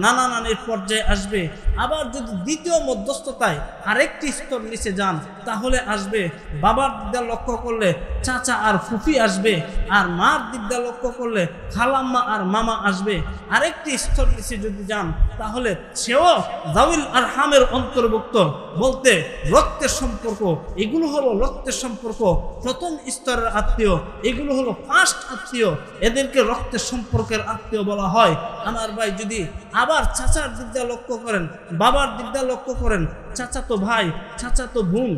নানা নানির পর্যায়ে আসবে। আবার যদি দ্বিতীয় মধ্যস্থতায় আরেকটি স্তর নিচে যান তাহলে আসবে বাবার দিক দিয়ে লক্ষ্য করলে চাচা আর ফুফি আসবে। আর মার দিক দিয়ে লক্ষ্য করলে খালাম্মা আর মামা আসবে। আরেকটি স্তর নিচে যদি যান তাহলে সেও দাউল আরহামের অন্তর্ভুক্ত, বলতে রক্তের সম্পর্ক। এগুলো হলো রক্তের সম্পর্ক, প্রথম স্তরের আত্মীয়। এগুলো হলো ফার্স্ট আত্মীয়, এদেরকে রক্তের সম্পর্কের আত্মীয় বলা হয়। আমার ভাই, যদি আবার চাচার দিক দিয়ে লক্ষ্য করেন, বাবার দিক দিয়ে লক্ষ্য করেন, চাচাতো ভাই, চাচাতো বোন,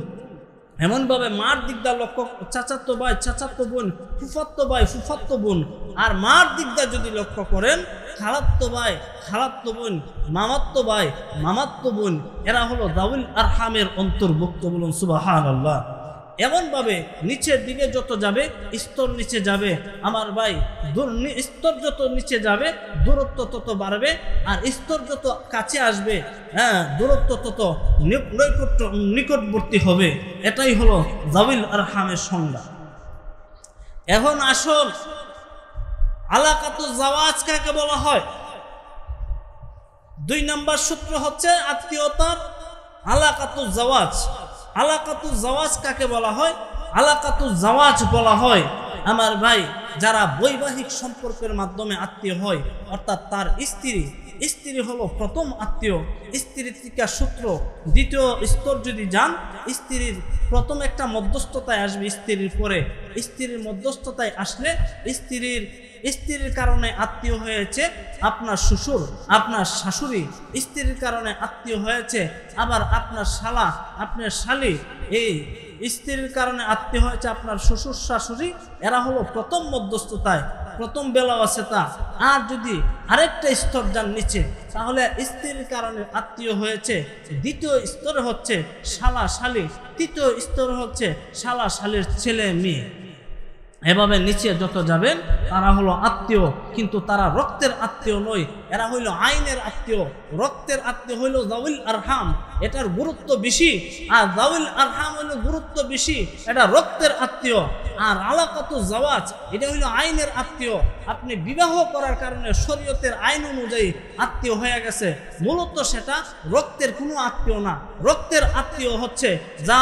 এমনভাবে মার দিক দিয়ে লক্ষ্য, চাচাতো ভাই, চাচাতো বোন, ফুফাতো ভাই, ফুফাতো বোন। আর মার দিক দিয়ে যদি লক্ষ্য করেন খালাতো ভাই, খালাতো বোন, মামাতো ভাই, মামাতো বোন, এরা হলো দাউল আরহামের অন্তর্ভুক্ত। বলুন সুবহানাল্লাহ। এমনভাবে নিচের দিকে যত যাবে স্তর নিচে যাবে আমার ভাই, স্তর যত নিচে যাবে দূরত্ব তত বাড়বে। আর স্তর যত কাছে আসবে দূরত্ব তত নিকটবর্তী হবে। এটাই হলো দাউল আরহামের সংজ্ঞা। এখন আসল আলাকাতুল জাওয়াজ কাকে বলা হয়? 2 নম্বর সূত্র হচ্ছে আত্মীয়তার আলাকাতুল জাওয়াজ। আলাকাতুল জাওয়াজ কাকে বলা হয়? আলাকাতুল জাওয়াজ বলা হয় আমার ভাই যারা বৈবাহিক সম্পর্কের মাধ্যমে আত্মীয় হয়, অর্থাৎ তার স্ত্রী হলো প্রথম আত্মীয়, স্ত্রীর থেকে সূত্র। দ্বিতীয় স্তর যদি যান, স্ত্রীর প্রথম একটা মধ্যস্থতায় আসবে, স্ত্রীর পরে স্ত্রীর মধ্যস্থতায় আসলে স্ত্রীর কারণে আত্মীয় হয়েছে আপনার শ্বশুর, আপনার শাশুড়ি, স্ত্রীর কারণে আত্মীয় হয়েছে আবার আপনার শালা, আপনার শালি, এই স্ত্রীর কারণে আত্মীয় হয়েছে আপনার শ্বশুর শাশুড়ি। এরা হলো প্রথম মধ্যস্থতায়, প্রথম বেলাওয়াসিতা। আর যদি আরেকটা স্তর যান নিচে তাহলে স্ত্রীর কারণে আত্মীয় হয়েছে দ্বিতীয় স্তরে হচ্ছে শালা শালি, তৃতীয় স্তরে হচ্ছে শালা শালির ছেলে মেয়ে। এভাবে নিচে যত যাবেন তারা হলো আত্মীয়, কিন্তু তারা রক্তের আত্মীয় নয়, এরা হইল আইনের আত্মীয়। রক্তের আত্মীয় হইল দাউল আরহাম, এটার গুরুত্ব বেশি। আর দাউল আরহাম হইল গুরুত্ব বেশি, এটা রক্তের আত্মীয়। আর আলাকাতুল জাওয়াজ এটা হইল আইনের আত্মীয়। আপনি বিবাহ করার কারণে শরীয়তের আইন অনুযায়ী আত্মীয় হয়ে গেছে, মূলত সেটা রক্তের কোনো আত্মীয় না। রক্তের আত্মীয় হচ্ছে যা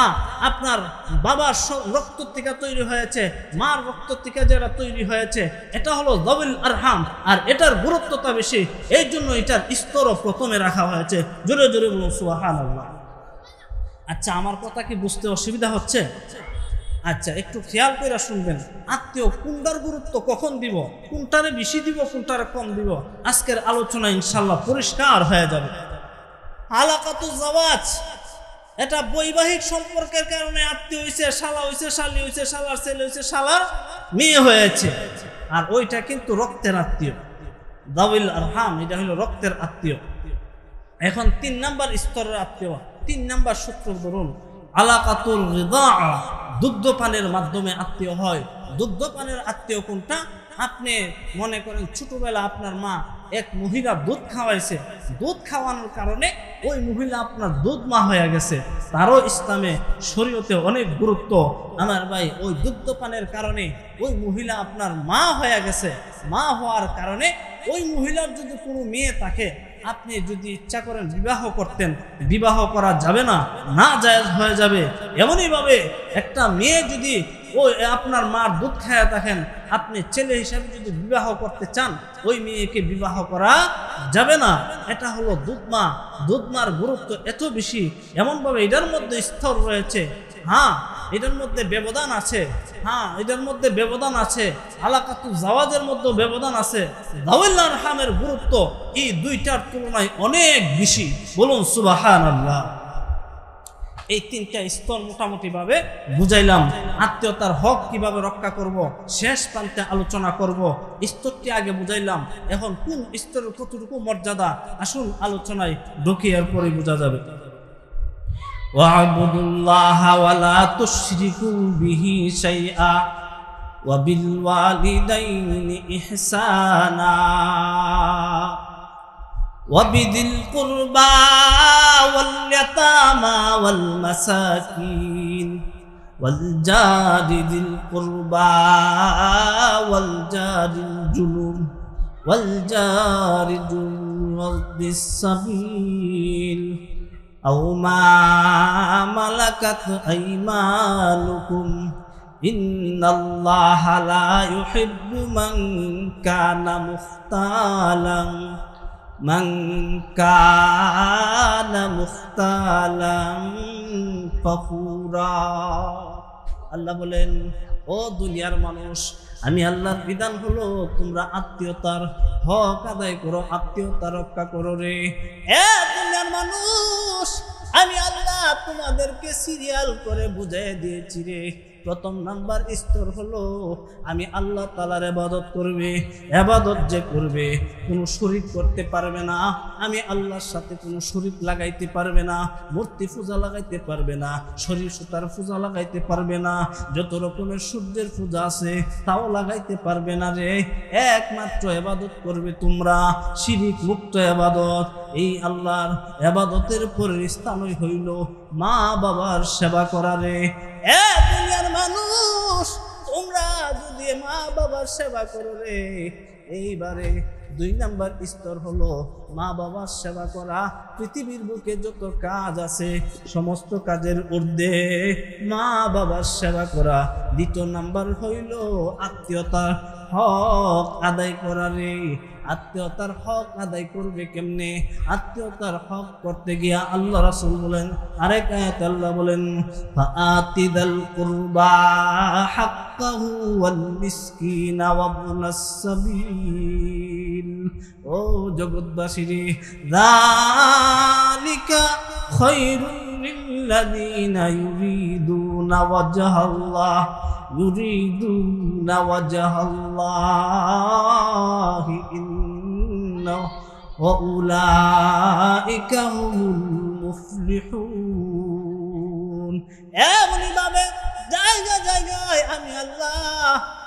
আপনার বাবার রক্ত থেকে তৈরি হয়েছে, মার রক্ত থেকে যেটা তৈরি হয়েছে, এটা হলো দাউল আরহাম। আর এটার গুরুত্বটা বেশি, এই জন্য এটার স্তরও প্রথমে রাখা হয়েছে। জোরে জোরে বলুন সুবহানাল্লাহ। আচ্ছা, আমার কথা কি বুঝতে অসুবিধা হচ্ছে? আচ্ছা, একটু খেয়াল করে শুনবেন। আত্মীয় কোনটার গুরুত্ব কখন দিব, কোনটারে বেশি দিব, কোনটারে কম দিব, আজকের আলোচনা ইনশাল্লাহ পরিষ্কার হয়ে যাবে। আলাকাতুল জাওয়াজ এটা বৈবাহিক সম্পর্কের কারণে আত্মীয় হয়েছে, শালা হয়েছে, শালি হয়েছে, শালার ছেলে হয়েছে, শালার মেয়ে হয়েছে। আর ওইটা কিন্তু রক্তের আত্মীয়, দাউল আরহাম এটা হলো রক্তের আত্মীয়। এখন 3 নম্বর স্তরের আত্মীয়, 3 নম্বর সূত্র ধরুন আলাকাতুল রিদা, দুগ্ধপানের মাধ্যমে আত্মীয় হয়। দুগ্ধপানের আত্মীয় কোনটা? আপনি মনে করেন ছোটবেলা আপনার মা এক মহিলা দুধ খাওয়াইছে, দুধ খাওয়ানোর কারণে ওই মহিলা আপনার দুধ মা হয়ে গেছে, তারও ইসলামে শরীয়তে অনেক গুরুত্ব। আমার ভাই ওই দুগ্ধ পানের কারণে ওই মহিলা আপনার মা হয়ে গেছে, মা হওয়ার কারণে ওই মহিলার যদি কোনো মেয়ে থাকে, আপনি যদি ইচ্ছা করেন বিবাহ করতেন, বিবাহ করা যাবে না, না জায়েজ হয়ে যাবে। এমনইভাবে একটা মেয়ে যদি ওই আপনার মার দুধ খায়া থাকেন, আপনি ছেলে হিসাবে যদি বিবাহ করতে চান, ওই মেয়েকে বিবাহ করা যাবে না। এটা হলো দুধ মা। দুধ মার গুরুত্ব এত বেশি, এমনভাবে এটার মধ্যে স্তর রয়েছে। হ্যাঁ, এটার মধ্যে ব্যবধান আছে। হ্যাঁ, এটার মধ্যে ব্যবধান আছে। আলাকাতু জাওয়াজের মধ্যে ব্যবধান আছে। যাউল আরহামের গুরুত্ব এই দুইটার তুলনায় অনেক বেশি। বলুন সুবহানাল্লাহ। এই তিনটা স্তর মোটামুটি ভাবে বুঝাইলাম। আত্মীয়তার হক কিভাবে রক্ষা করব, শেষ প্রান্তে আলোচনা করব। স্তরটি আগে বুঝাইলাম, এখন কোন স্তরের কতটুকু মর্যাদা, আসুন আলোচনায় ঢুকি, এরপরে বোঝা যাবে। ওয়া'বুদুল্লাহা ওয়া লা তুশরিকু বিহি শাইআ ওয়া বিল ওয়ালিদাইনি ইহসানা وبذي القربى واليتامى والمساكين والجار ذي القربى والجار الجنوب والجار ذي السبيل أو ما ملكت أيمانكم إن الله لا يحب من كان مختالا ফখুরা। আল্লাহ বলেন, ও দুনিয়ার মানুষ, আমি আল্লাহর বিধান হলো তোমরা আত্মীয়তার হক আদায় করো, আত্মীয়তা রক্ষা করো রে। এ দুনিয়ার মানুষ, আমি আল্লাহ তোমাদেরকে সিরিয়াল করে বুঝিয়ে দিয়েছি রে। প্রথম নাম্বার স্তর হলো আমি আল্লাহ তাআলার ইবাদত করবে। ইবাদত যে করবে কোনো শরীক করতে পারবে না, আমি আল্লাহর সাথে কোনো শরীক লাগাইতে পারবে না, মূর্তি পূজা লাগাইতে পারবে না, শরীর সুতার পূজা লাগাইতে পারবে না, যত রকমের সূর্যের পূজা আছে তাও লাগাইতে পারবে না রে। একমাত্র ইবাদত করবে তোমরা, শিরিক মুক্ত ইবাদত। এই আল্লাহর ইবাদতের পরের স্থানই হইল মা বাবার সেবা করা রে। দুনিয়ার মানুষ, তোমরা যদি মা বাবার সেবা করো রে, এইবারে দুই নাম্বার স্তর হলো মা বাবার সেবা করা। পৃথিবীর বুকে যত কাজ আছে সমস্ত কাজের ঊর্ধ্বে মা বাবার সেবা করা। দ্বিতীয় নাম্বার হইল আত্মীয়তার হক আদায় করা রে। আত্মীয়তার হক আদায় করবে কেমনে? আত্মীয়তার হক করতে গিয়া আল্লাহ রাসূল বলেন, আরেক আয়াতে আল্লাহ বলেন, ফাআতিদাল কুরবা হাক্কাহু ওয়াল মিসকিনা ওয়াবনাস সাবিল। ও জগৎবাসী রে, যালিকা খায়রুল লিল্লাযিনা ইউরিদুনা ওয়াজহাল্লাহ ওয়াজহাল্লাহি ওয়া উলাইকা হুমুল মুফলিহুন। এমনিভাবে জায়গা জায়গায় আমি আল্লাহ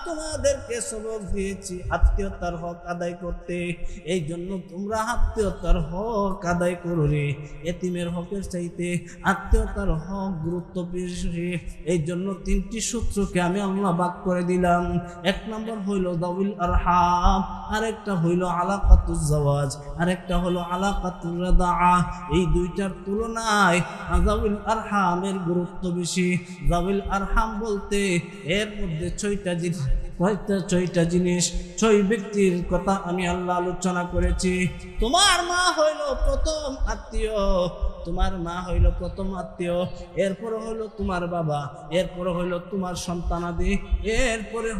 তোমাদেরকে সবক দিয়েছি আত্মীয়তার হক আদায় করতে। এই জন্য তোমরা আত্মীয়তার হক আদায় করো রে। এতিমের হকের চাইতে আত্মীয়তার হক গুরুত্ব বেশি। এই জন্য তিনটি সূত্রকে আমি আল্লাহ ভাগ করে দিলাম। এক নম্বর হইল যাউল আরহাম, আরেকটা হইল আলাকাতুজ জাওয়াজ, আরেকটা হলো আলাকাতুর রাদাআ। এই দুইটার তুলনায় যাউল আরহামের গুরুত্ব বেশি। যাউল আরহাম বলতে এর মধ্যে ছয়টা জিনিস, 6 ব্যক্তির কথা আমি আল্লাহ আলোচনা করেছি। তোমার মা হইল প্রথম আত্মীয়, তোমার মা হইল প্রথম আত্মীয়, এরপরে হইল তোমার বাবা, এরপরে হইল তোমার সন্তানাদি, এরপরে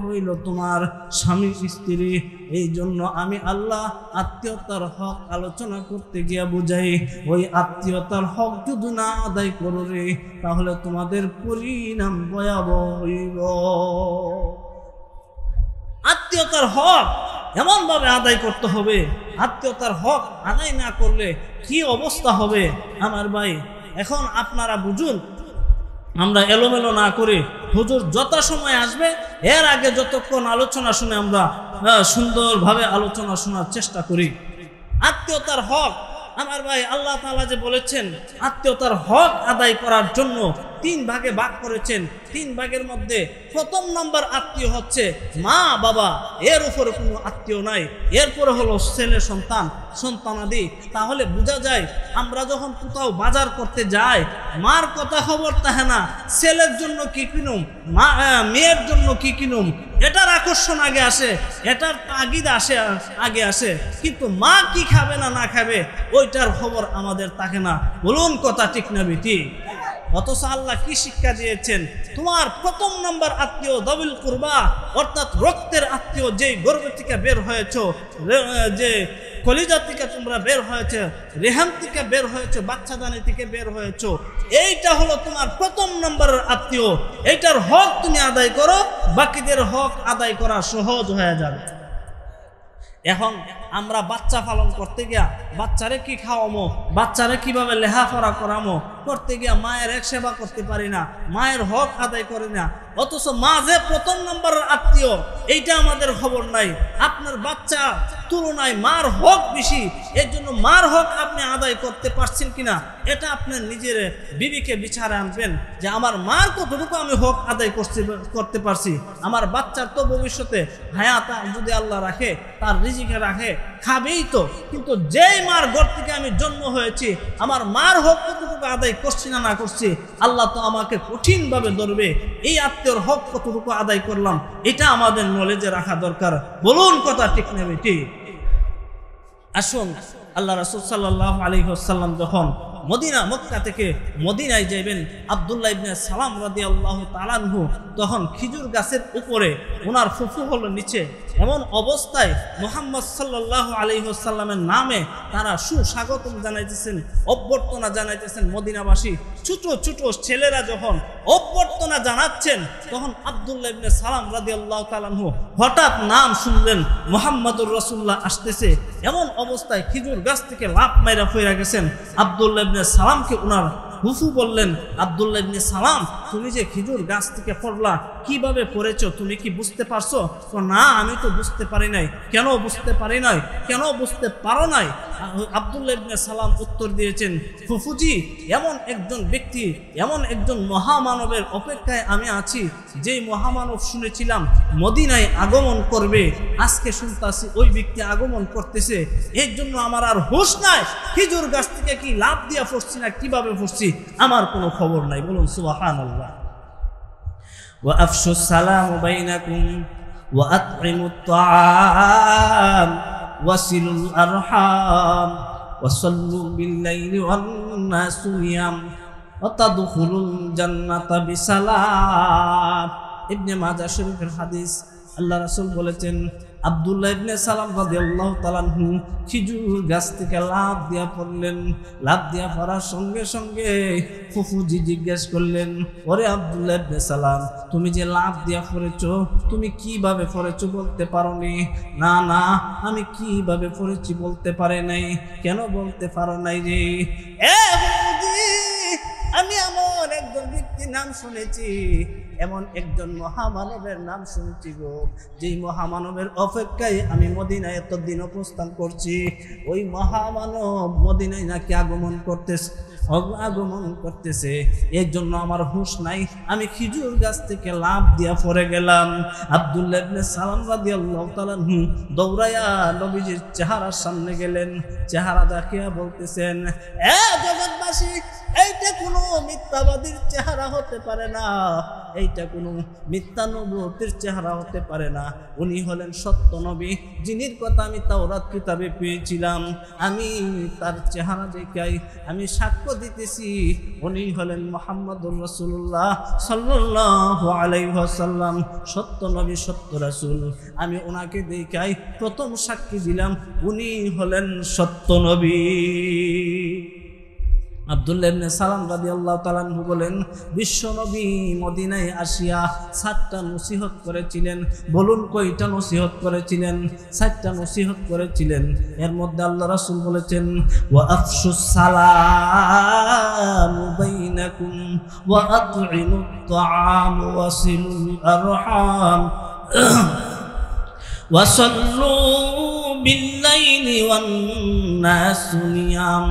হইল তোমার স্বামী স্ত্রী। এই জন্য আমি আল্লাহ আত্মীয়তার হক আলোচনা করতে গিয়া বুঝাই, ওই আত্মীয়তার হক যদি না আদায় করো রে, তাহলে তোমাদের পরিণাম ভয়াবহ হইব। আত্মীয়তার হক এমন ভাবে আদায় করতে হবে, আত্মীয়তার হক আদায় না করলে কি অবস্থা হবে আমার ভাই। এখন আপনারা বুঝুন, আমরা এলোমেলো না করে হুজুর যত সময় আসবে এর আগে যতক্ষণ আলোচনা শুনে আমরা সুন্দরভাবে আলোচনা শোনার চেষ্টা করি। আত্মীয়তার হক আমার ভাই, আল্লাহ তাআলা যে বলেছেন আত্মীয়তার হক আদায় করার জন্য 3 ভাগে ভাগ করেছেন। 3 ভাগের মধ্যে প্রথম নাম্বার আত্মীয় হচ্ছে মা বাবা, এর উপরে কোনো আত্মীয় নাই। এরপরে হলো ছেলে সন্তান, সন্তানাদি। তাহলে বোঝা যায় আমরা যখন কোথাও বাজার করতে যাই, মার কথা খবর থাকে না, ছেলের জন্য কি কিনুম, মেয়ের জন্য কি কিনুম, এটার আকর্ষণ আগে আসে, এটার তাগিদ আগে আসে। কিন্তু মা কি খাবে না না খাবে ওইটার খবর আমাদের থাকে না। বলুন কথা ঠিক না বেটি? অথচ আল্লাহ কি শিক্ষা দিয়েছেন? তোমার প্রথম নাম্বার আত্মীয় দবিল কুরবা, অর্থাৎ রক্তের আত্মীয়, যেই গর্ভ থেকে বের হয়েছো, যে কলিজা থেকে তোমরা বের হয়েছে, রেহাম থেকে বের হয়েছে, বাচ্চাদানি থেকে বের হয়েছো, এইটা হলো তোমার প্রথম নম্বরের আত্মীয়। এইটার হক তুমি আদায় করো, বাকিদের হক আদায় করা সহজ হয়ে যাবে। এখন আমরা বাচ্চা পালন করতে গিয়া বাচ্চারে কি খাওয়ামো, বাচ্চারে কিভাবে লেখাপড়া করামো করতে গিয়া মায়ের এক সেবা করতে পারি না, মায়ের হক আদায় করি না। অথচ মা যে প্রথম নম্বরের আত্মীয়, এইটা আমাদের খবর নাই। আপনার বাচ্চা তুলনায় মার হক বেশি, এর জন্য মার হক আপনি আদায় করতে পারছেন কিনা এটা আপনার নিজের বিবিকে বিচারে আনবেন যে আমার মার কতটুকু আমি হক আদায় করতে পারছি। আমার বাচ্চার তো ভবিষ্যতে হায়াত যদি আল্লাহ রাখে, তার রিজিকে রাখে, খাবেই তো। কিন্তু যেই মার ঘর থেকে আমি জন্ম হয়েছি, আমার মার হক কতটুকু আদায় করছি না না করছি, আল্লাহ তো আমাকে কঠিনভাবে ধরবে। এই আত্মীয়র হক কতটুকু আদায় করলাম, এটা আমাদের নলেজে রাখা দরকার। বলুন কথা ঠিক না বেটি? আসুন, আল্লাহ রাসূল সাল্লাল্লাহু আলাইহি ওয়াসাল্লাম যখন মক্কা থেকে মদিনায় যাইবেন, আব্দুল্লাহ ইবনে সালাম রাদিয়াল্লাহু তাআলা আনহু তখন খেজুর গাছের উপরে, ওনার ফুফু হলো নিচে। এমন অবস্থায় মুহাম্মদ সাল্লাল্লাহু আলাইহি ওয়াসাল্লামের নামে তারা সুস্বাগতম জানাইতেছেন, অভ্যর্থনা জানাইতেছেন মদিনাবাসী। ছোট ছোট ছেলেরা যখন অভ্যর্থনা জানাচ্ছেন, তখন আব্দুল্লাহ ইবনে সালাম রাদিয়াল্লাহু তাআলা আনহু হঠাৎ নাম শুনলেন, মুহাম্মদুর রাসূলুল্লাহ আসতেছে। এমন অবস্থায় খেজুর গাছ থেকে লাফ মাইরা ফিরে গেছেন। আব্দুল্লাহ ইবনে সালামকে ওনার হুফু বললেন, আব্দুল্লাহ ইবনে সালাম, তুমি যে খেজুর গাছ থেকে পড়লা, কিভাবে পড়েছো, তুমি কি বুঝতে পারছো? না, আমি তো বুঝতে পারি নাই। কেন বুঝতে পারি নাই? কেন বুঝতে পারো নাই? আব্দুল্লাহ ইবনে সালাম উত্তর দিয়েছেন, ফুফুজি, এমন একজন ব্যক্তি, এমন একজন মহামানবের অপেক্ষায় আমি আছি, যেই মহামানব শুনেছিলাম মদিনায় আগমন করবে, আজকে শুনতাছি ওই ব্যক্তি আগমন করতেছে। এর জন্য আমার আর হুঁশ নাই, খেজুর গাছ থেকে কি লাভ দিয়া পড়ছি না কিভাবে পড়ছি আমার কোনো খবর নাই। বলুন সুবহানাল্লাহ। ওয়া আফশুস সালাম বাইনাকুম ওয়া আত'ইমুত তা'আম ওয়াসিলুল আরহাম ওয়া সাল্লু বিল লাইলি ওয়ান নাসু নিয়াম ওয়া তাদখুলুল জান্নাতা বিসালাম। ইবনে মাজাহ শরীফের হাদিস। আল্লাহ রাসূল বলেছেন, আব্দুল্লাহ ইবনে সালাম রাদিয়াল্লাহু তাআলা আনহু খেজুর গাছ থেকে লাফ দিয়া পড়লেন। লাফ দিয়া পড়ার সঙ্গে সঙ্গে ফুফুজি জিজ্ঞেস করলেন, ওরে আব্দুল্লাহ ইবনে সালাম, তুমি যে লাফ দিয়া পড়েছো, তুমি কিভাবে পড়েছো বলতে পারোনি? না না, আমি কিভাবে পড়েছি বলতে পারে নাই। কেন বলতে পারো নাই রে? আমি এমন একজন ব্যক্তির নাম শুনেছি, এমন একজন মহামানবের নাম শুনছি গো, যেই মহামানবের অপেক্ষায় আমি মদিনায় এতদিন অবস্থান করছি। ওই মহামানব মদিনায় নাকি আগমন করতেছে, এর জন্য আমার হুঁশ নাই। আমি খেজুর গাছ থেকে লাফ দিয়া পড়ে গেলাম। আব্দুল্লাহ ইবনে সালাম রাদিয়াল্লাহু তাআলা দৌড়াইয়া নবীজির চেহারার সামনে গেলেন। চেহারা দেখিয়া বলতেছেন, জগৎবাসী, এইটা কোনো মিথ্যাবাদীর চেহারা হতে পারে না, এইটা কোনো মিথ্যা নবুয়তের চেহারা হতে পারে না। উনি হলেন সত্য নবী, যিনির কথা আমি তাওরাত কিতাবে পেয়েছিলাম। আমি তার চেহারা দেখাই আমি সাক্ষ্য দিতেছি, উনি হলেন মুহাম্মদুর রাসূলুল্লাহ সাল্লাল্লাহু আলাইহি ওয়াসাল্লাম, সত্য নবী, সত্য রাসূল। আমি ওনাকে দেখাই প্রথম সাক্ষী দিলাম, উনি হলেন সত্য নবী। আব্দুল্লাহ ইবনে সালাম রাদিয়াল্লাহু তাআলা আনহু বলেন, বিশ্বনবী মদিনায় আসিয়া 7টা নসিহত করেছিলেন। বলুন কয়টা নসিহত করেছিলেন? 7টা নসিহত করেছিলেন। এর মধ্যে আল্লাহ রাসূল বলেছেন, ওয়া আফশুস সালাম বাইনাকুম ওয়া আত'ইমুত তা'আম ওয়াসিলুল আরহাম ওয়া সাল্লু বিল বিল্লাইলি ওয়ান নাসু নিয়াম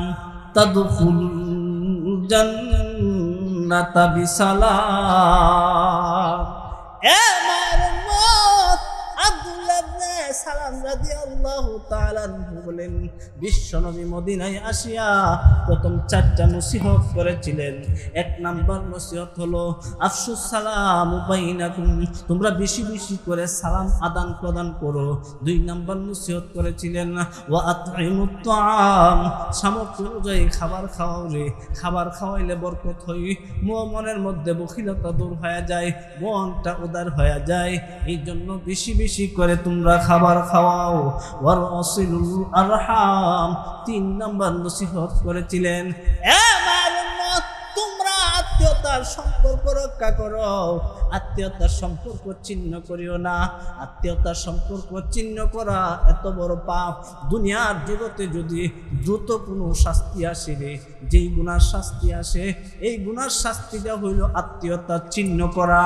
তাদখুলুল জান্নাতা বিসালাম। এ মায়ের উম্মত, আব্দুল্লাহ ইবনে সালাম রাদিয়াল্লাহু তাআলা আনহু বলেন, বিশ্বনবী মদিনায় আসিয়া প্রথম 4টা নসিহত করেছিলেন। 1 নাম্বার নসিহত হলো আফসুস সালাম বাইনাকুম, তোমরা বেশি বেশি করে সালাম আদান প্রদান করো। 2 নাম্বার নসিহত করেছিলেন ওয়া আতইমুত তাআম, সামর্থ্য অনুযায়ী খাবার খাওয়ালে, খাবার খাওয়াইলে বরকত হয়, মনের মধ্যে বখিলতা দূর হয়ে যায়, মনটা উদার হয়ে যায়। এই জন্য বেশি বেশি করে তোমরা খাবার খাওয়াও। ওয়ারসিলুল আরহাম, 3 নাম্বার নসিহত করেছিলেন, এ মায়ের উম্মত, তোমরা আত্মীয়তার সম্পর্ক রক্ষা করো, আত্মীয়তার সম্পর্ক ছিন্ন করিও না। আত্মীয়তার সম্পর্ক ছিন্ন করা এত বড় পাপ, দুনিয়ার জগতে যদি দ্রুত কোনো শাস্তি আসে রে, যেই গুনার শাস্তি আসে, এই গুনার শাস্তিটা হইল আত্মীয়তা ছিন্ন করা।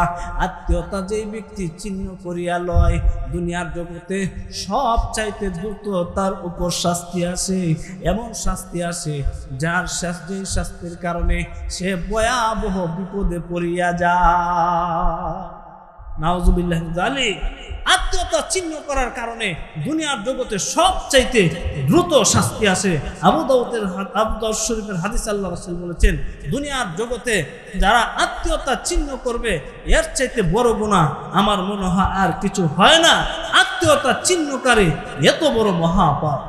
আত্মীয়তা যেই ব্যক্তি ছিন্ন করিয়া লয়, দুনিয়ার জগতে সব চাইতে দ্রুত তার উপর শাস্তি আসে। এমন শাস্তি আসে যার যেই শাস্তির কারণে সে ভয়াবহ বিপদে পড়িয়া যায়। নাউজুবিল্লাহ যালিক। আত্মীয়তা ছিন্ন করার কারণে দুনিয়ার জগতে সব চাইতে দ্রুত শাস্তি আসে। আবু দাউদ শরীফের হাদিস আল্লাহ রাসূল বলেছেন, দুনিয়ার জগতে যারা আত্মীয়তা ছিন্ন করবে এর চাইতে বড় গুনাহ আমার মনে হয় আর কিছু হয় না। আত্মীয়তা ছিন্নকারী এত বড় মহাপাপ।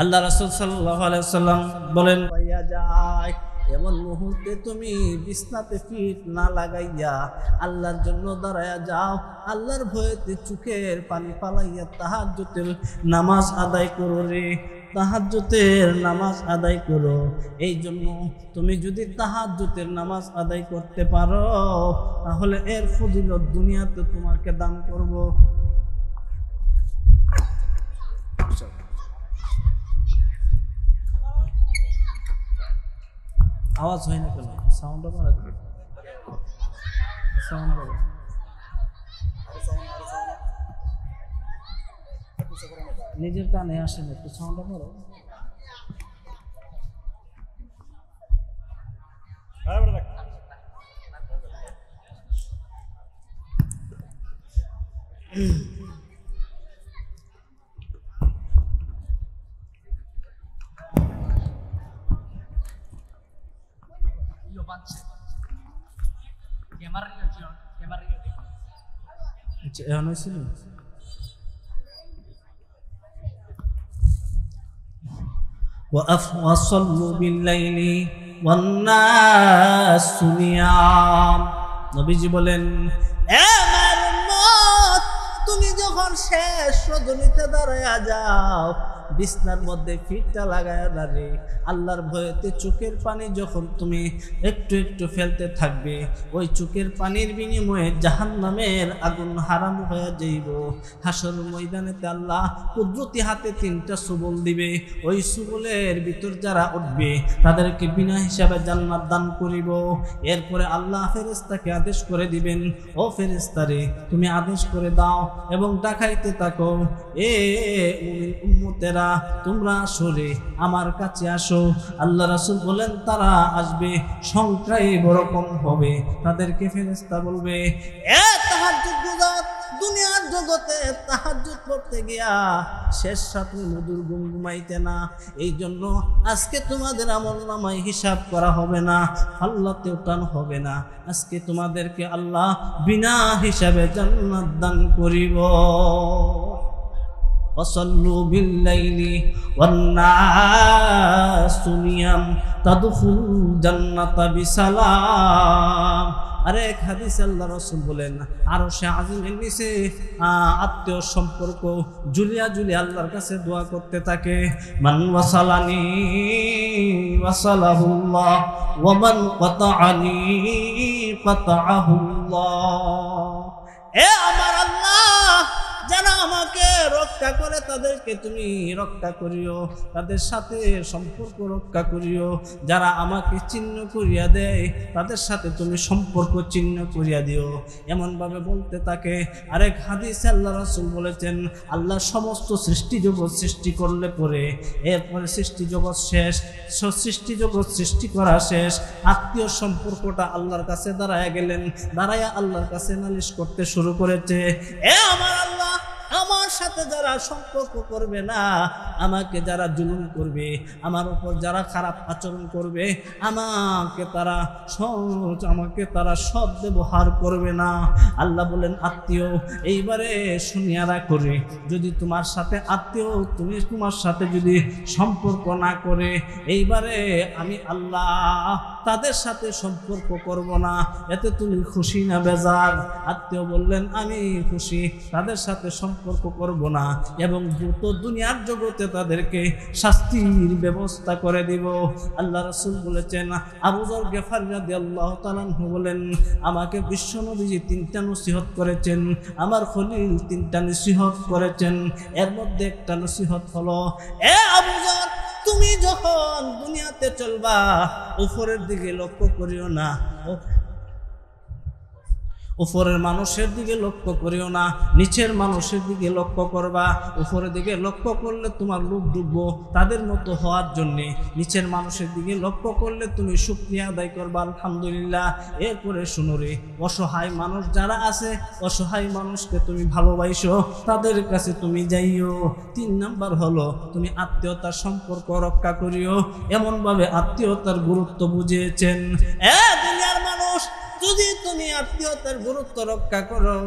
আল্লাহ রাসূল সাল্লাল্লাহু আলাইহি ওয়াসাল্লাম বলেন, পাইয়া যায় এমন মুহূর্তে তুমি বিছনাতে ফিট না লাগাইয়া আল্লাহর জন্য দাঁড়ায়া যাও, আল্লাহর ভয়েতে চোখের পানি পালাইয়া তাহাজ্জুদের নামাজ আদায় করো রে, তাহাজ্জুদের নামাজ আদায় করো। এই জন্য তুমি যদি তাহাজ্জুদের নামাজ আদায় করতে পারো, তাহলে এর ফজিলত দুনিয়াতে তোমাকে দান করব। আওয়াজ হয় না কেন? সাউন্ড বাড়া, সাউন্ড বাড়া। নিজের কানে আসে না, একটু সাউন্ড করো। এখন হয়েছিল وَأَصَلُّوا بِاللَّيْلِ وَالنَّاسُ نِيَامٌ। নবীজি বলেন, এ আমার উম্মত, তুমি যখন শেষ রজনীতে দাঁড়ায়া যাও, বিছনার মধ্যে ফিটটা লাগায় দাঁড়ে, আল্লাহর ভয়েতে চোখের পানি যখন তুমি একটু একটু ফেলতে থাকবে, ওই চোখের পানির বিনিময়ে জাহান্নামের আগুন হারাম হয়ে যাইব। হাসর ময়দানেতে আল্লাহ কুদরতি হাতে 3টা সুবল দিবে, ওই সুবলের ভিতর যারা উঠবে তাদেরকে বিনা হিসাবে জান্নাত দান করিব। এরপরে আল্লাহ ফেরেশতাকে আদেশ করে দিবেন, ও ফেরেশতারে তুমি আদেশ করে দাও এবং ডাকাইতে থাকো, এ মুমিন উম্মতেরা তোমরা আসরে আমার কাছে আসো। আল্লাহ রাসূল বলেন, তারা আসবে, সংখ্যাই বড় কম হবে। তাদেরকে ফেরেশতা বলবে, এ তাহাজ্জুদ গুজার, দুনিয়ার জগতে তাহাজ্জুদ পড়তে গিয়া শেষ রাতে মধুর ঘুম ঘুমাইতে না, এই জন্য আজকে তোমাদের আমলনামায় হিসাব করা হবে না, আল্লাহতেও টান হবে না। আজকে তোমাদেরকে আল্লাহ বিনা হিসাবে জান্নাত দান করিব। وصلوا بالليل والناس نيام تدخلوا الجنة بسلام। আরেক হাদিস আল্লাহ রাসূল বলেন, আরশে আজিমের নিচে আত্মীয় সম্পর্ক জুলিয়া জুলিয়া আল্লাহর কাছে দোয়া করতে থাকে, মান ওয়াসালানি ওয়াসালাহুল্লাহ ওয়া মান কাতাআনি কাতাআহুল্লাহ। এ আমার আল্লাহ, যারা আমাকে রক্ষা করে তাদেরকে তুমি রক্ষা করিও, তাদের সাথে সম্পর্ক রক্ষা করিও। যারা আমাকে চিহ্ন করিয়া দেয় তাদের সাথে তুমি সম্পর্ক চিহ্ন করিয়া দিও। এমনভাবে বলতে থাকে। আরেক হাদিসে আল্লাহ রাসূল বলেছেন, আল্লাহ সমস্ত সৃষ্টি জগৎ সৃষ্টি করলে পরে এরপরে সৃষ্টি জগৎ শেষ, সৃষ্টি জগৎ সৃষ্টি করা শেষ, আত্মীয় সম্পর্কটা আল্লাহর কাছে দাঁড়ায় গেলেন, দাঁড়ায়া আল্লাহর কাছে নালিশ করতে শুরু করেছে, এ আমার আল্লাহ, আমার সাথে যারা সম্পর্ক করবে না, আমাকে যারা জুলুম করবে, আমার উপর যারা খারাপ আচরণ করবে, আমাকে তারা সৎ ব্যবহার করবে না। আল্লাহ বলেন, আত্মীয় এইবারে শুনিয়ারা করে, যদি তোমার সাথে আত্মীয় তোমার সাথে যদি সম্পর্ক না করে, এইবারে আমি আল্লাহ তাদের সাথে সম্পর্ক করব না। এতে তুমি খুশি না বেজার? আত্মীয় বললেন, আমি খুশি, তাদের সাথে সম্পর্ক করব না এবং দ্রুত দুনিয়ার জগতে তাদেরকে শাস্তির ব্যবস্থা করে দিব। আল্লাহ রাসূল বলেছেন, আবু যর গিফারী রাদিয়াল্লাহু তাআলা আনহু বলেন, আমাকে বিশ্বনবীজি 3টা নসিহত করেছেন, আমার খলিল 3টা নসিহত করেছেন। এর মধ্যে একটা নসিহত হলো, এ আবু যর, তুমি যখন দুনিয়াতে চলবা উপরের দিকে লক্ষ্য করিও না, উপরের মানুষের দিকে লক্ষ্য করিও না, নিচের মানুষের দিকে লক্ষ্য করবা। উপরের দিকে লক্ষ্য করলে তোমার লোভ ডুববো তাদের মতো হওয়ার জন্যে, নিচের মানুষের দিকে লক্ষ্য করলে তুমি শুকরিয়া আদায় করবা, আলহামদুলিল্লাহ। এরপরে শুনো রে, অসহায় মানুষ যারা আছে, অসহায় মানুষকে তুমি ভালোবাসো, তাদের কাছে তুমি যাইও। 3 নাম্বার হলো, তুমি আত্মীয়তার সম্পর্ক রক্ষা করিও। এমনভাবে আত্মীয়তার গুরুত্ব বুঝিয়েছেন। দুনিয়ার মানুষ, যদি তুমি আত্মীয়তার গুরুত্ব রক্ষা করো,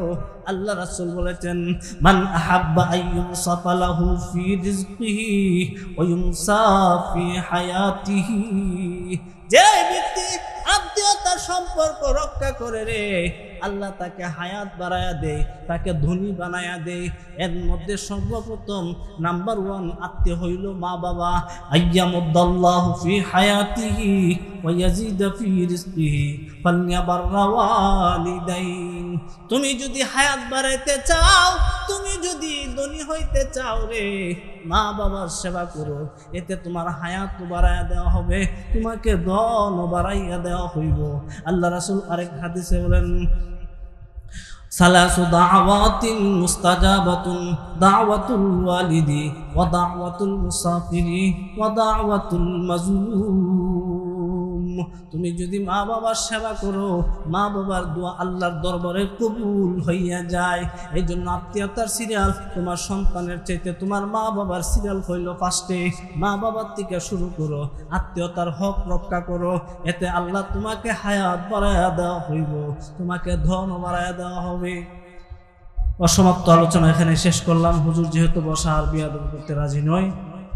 আল্লাহ রাসূল বলেছেন, মান আহাব্বা আইয়ুনসাফা লাহু ফি রিজকিহি ওয়া ইউনসা ফি হায়াতিহি, যে ব্যক্তি আত্মীয়তার সম্পর্ক রক্ষা করে রে, আল্লাহ তাকে হায়াত বাড়ায়া দেয়, তাকে ধনী বানায়া দেয়। এর মধ্যে সর্বপ্রথম নাম্বার 1 আত্মীয় হইল মা বাবা। আইয়ামুদ্দাল্লাহু ফি হায়াতিহি ওয়া ইয়াজিদু ফি রিজকিহি ফালইয়াবাররা ওয়ালিদাইন। তুমি যদি হায়াত বাড়াইতে চাও, তুমি যদি ধনী হইতে চাও রে, মা বাবার সেবা করো, এতে তোমার হায়াত বাড়াইয়া দেওয়া হবে, তোমাকে ধন বাড়াইয়া দেওয়া হইব। আল্লাহ রাসূল আরেক হাদিসে বলেন, সালাসু দাওয়াতিন মুস্তাজাবাতুন, দাওয়াতুল ওয়ালিদি ওয়া দাওয়াতুল মুসাফিরি ওয়া দাওয়াতুল মাজলুম। তুমি যদি মা বাবার সেবা করো, মা বাবার দোয়া আল্লাহর দরবারে কবুল হইয়া যায়। এই জন্য আত্মীয়তার সিরিয়াল তোমার সন্তানের চাইতে তোমার মা বাবার সিরিয়াল হইল ফার্স্টে। মা বাবার থেকে শুরু করো, আত্মীয়তার হক রক্ষা করো, এতে আল্লাহ তোমাকে হায়াত বাড়াইয়া দেওয়া হইব, তোমাকে ধন বাড়াইয়া দেওয়া হবে। অসমাপ্ত আলোচনা এখানে শেষ করলাম। হুজুর যেহেতু বসা আর বিয়াদব করতে রাজি নয়,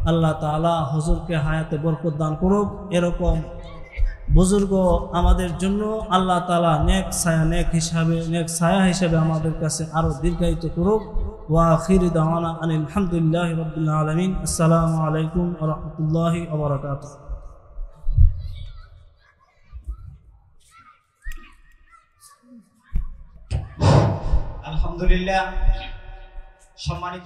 আল্লাহ তাআলা হুজুরকে হায়াতে বরকত দান করুক। এরকম বুজুর্গ আমাদের জন্য আল্লাহ তাআলা নেক ছায়া হিসাবে আমাদের কাছে আরো দীর্ঘায়িত করুক। ওয়া আখির দাওয়ানা আনিল হামদুলিল্লাহি রাব্বিল আলামিন। আসসালামু আলাইকুম ওয়া রাহমাতুল্লাহি ওয়া বারাকাতুহু। আলহামদুলিল্লাহ। সম্মানিত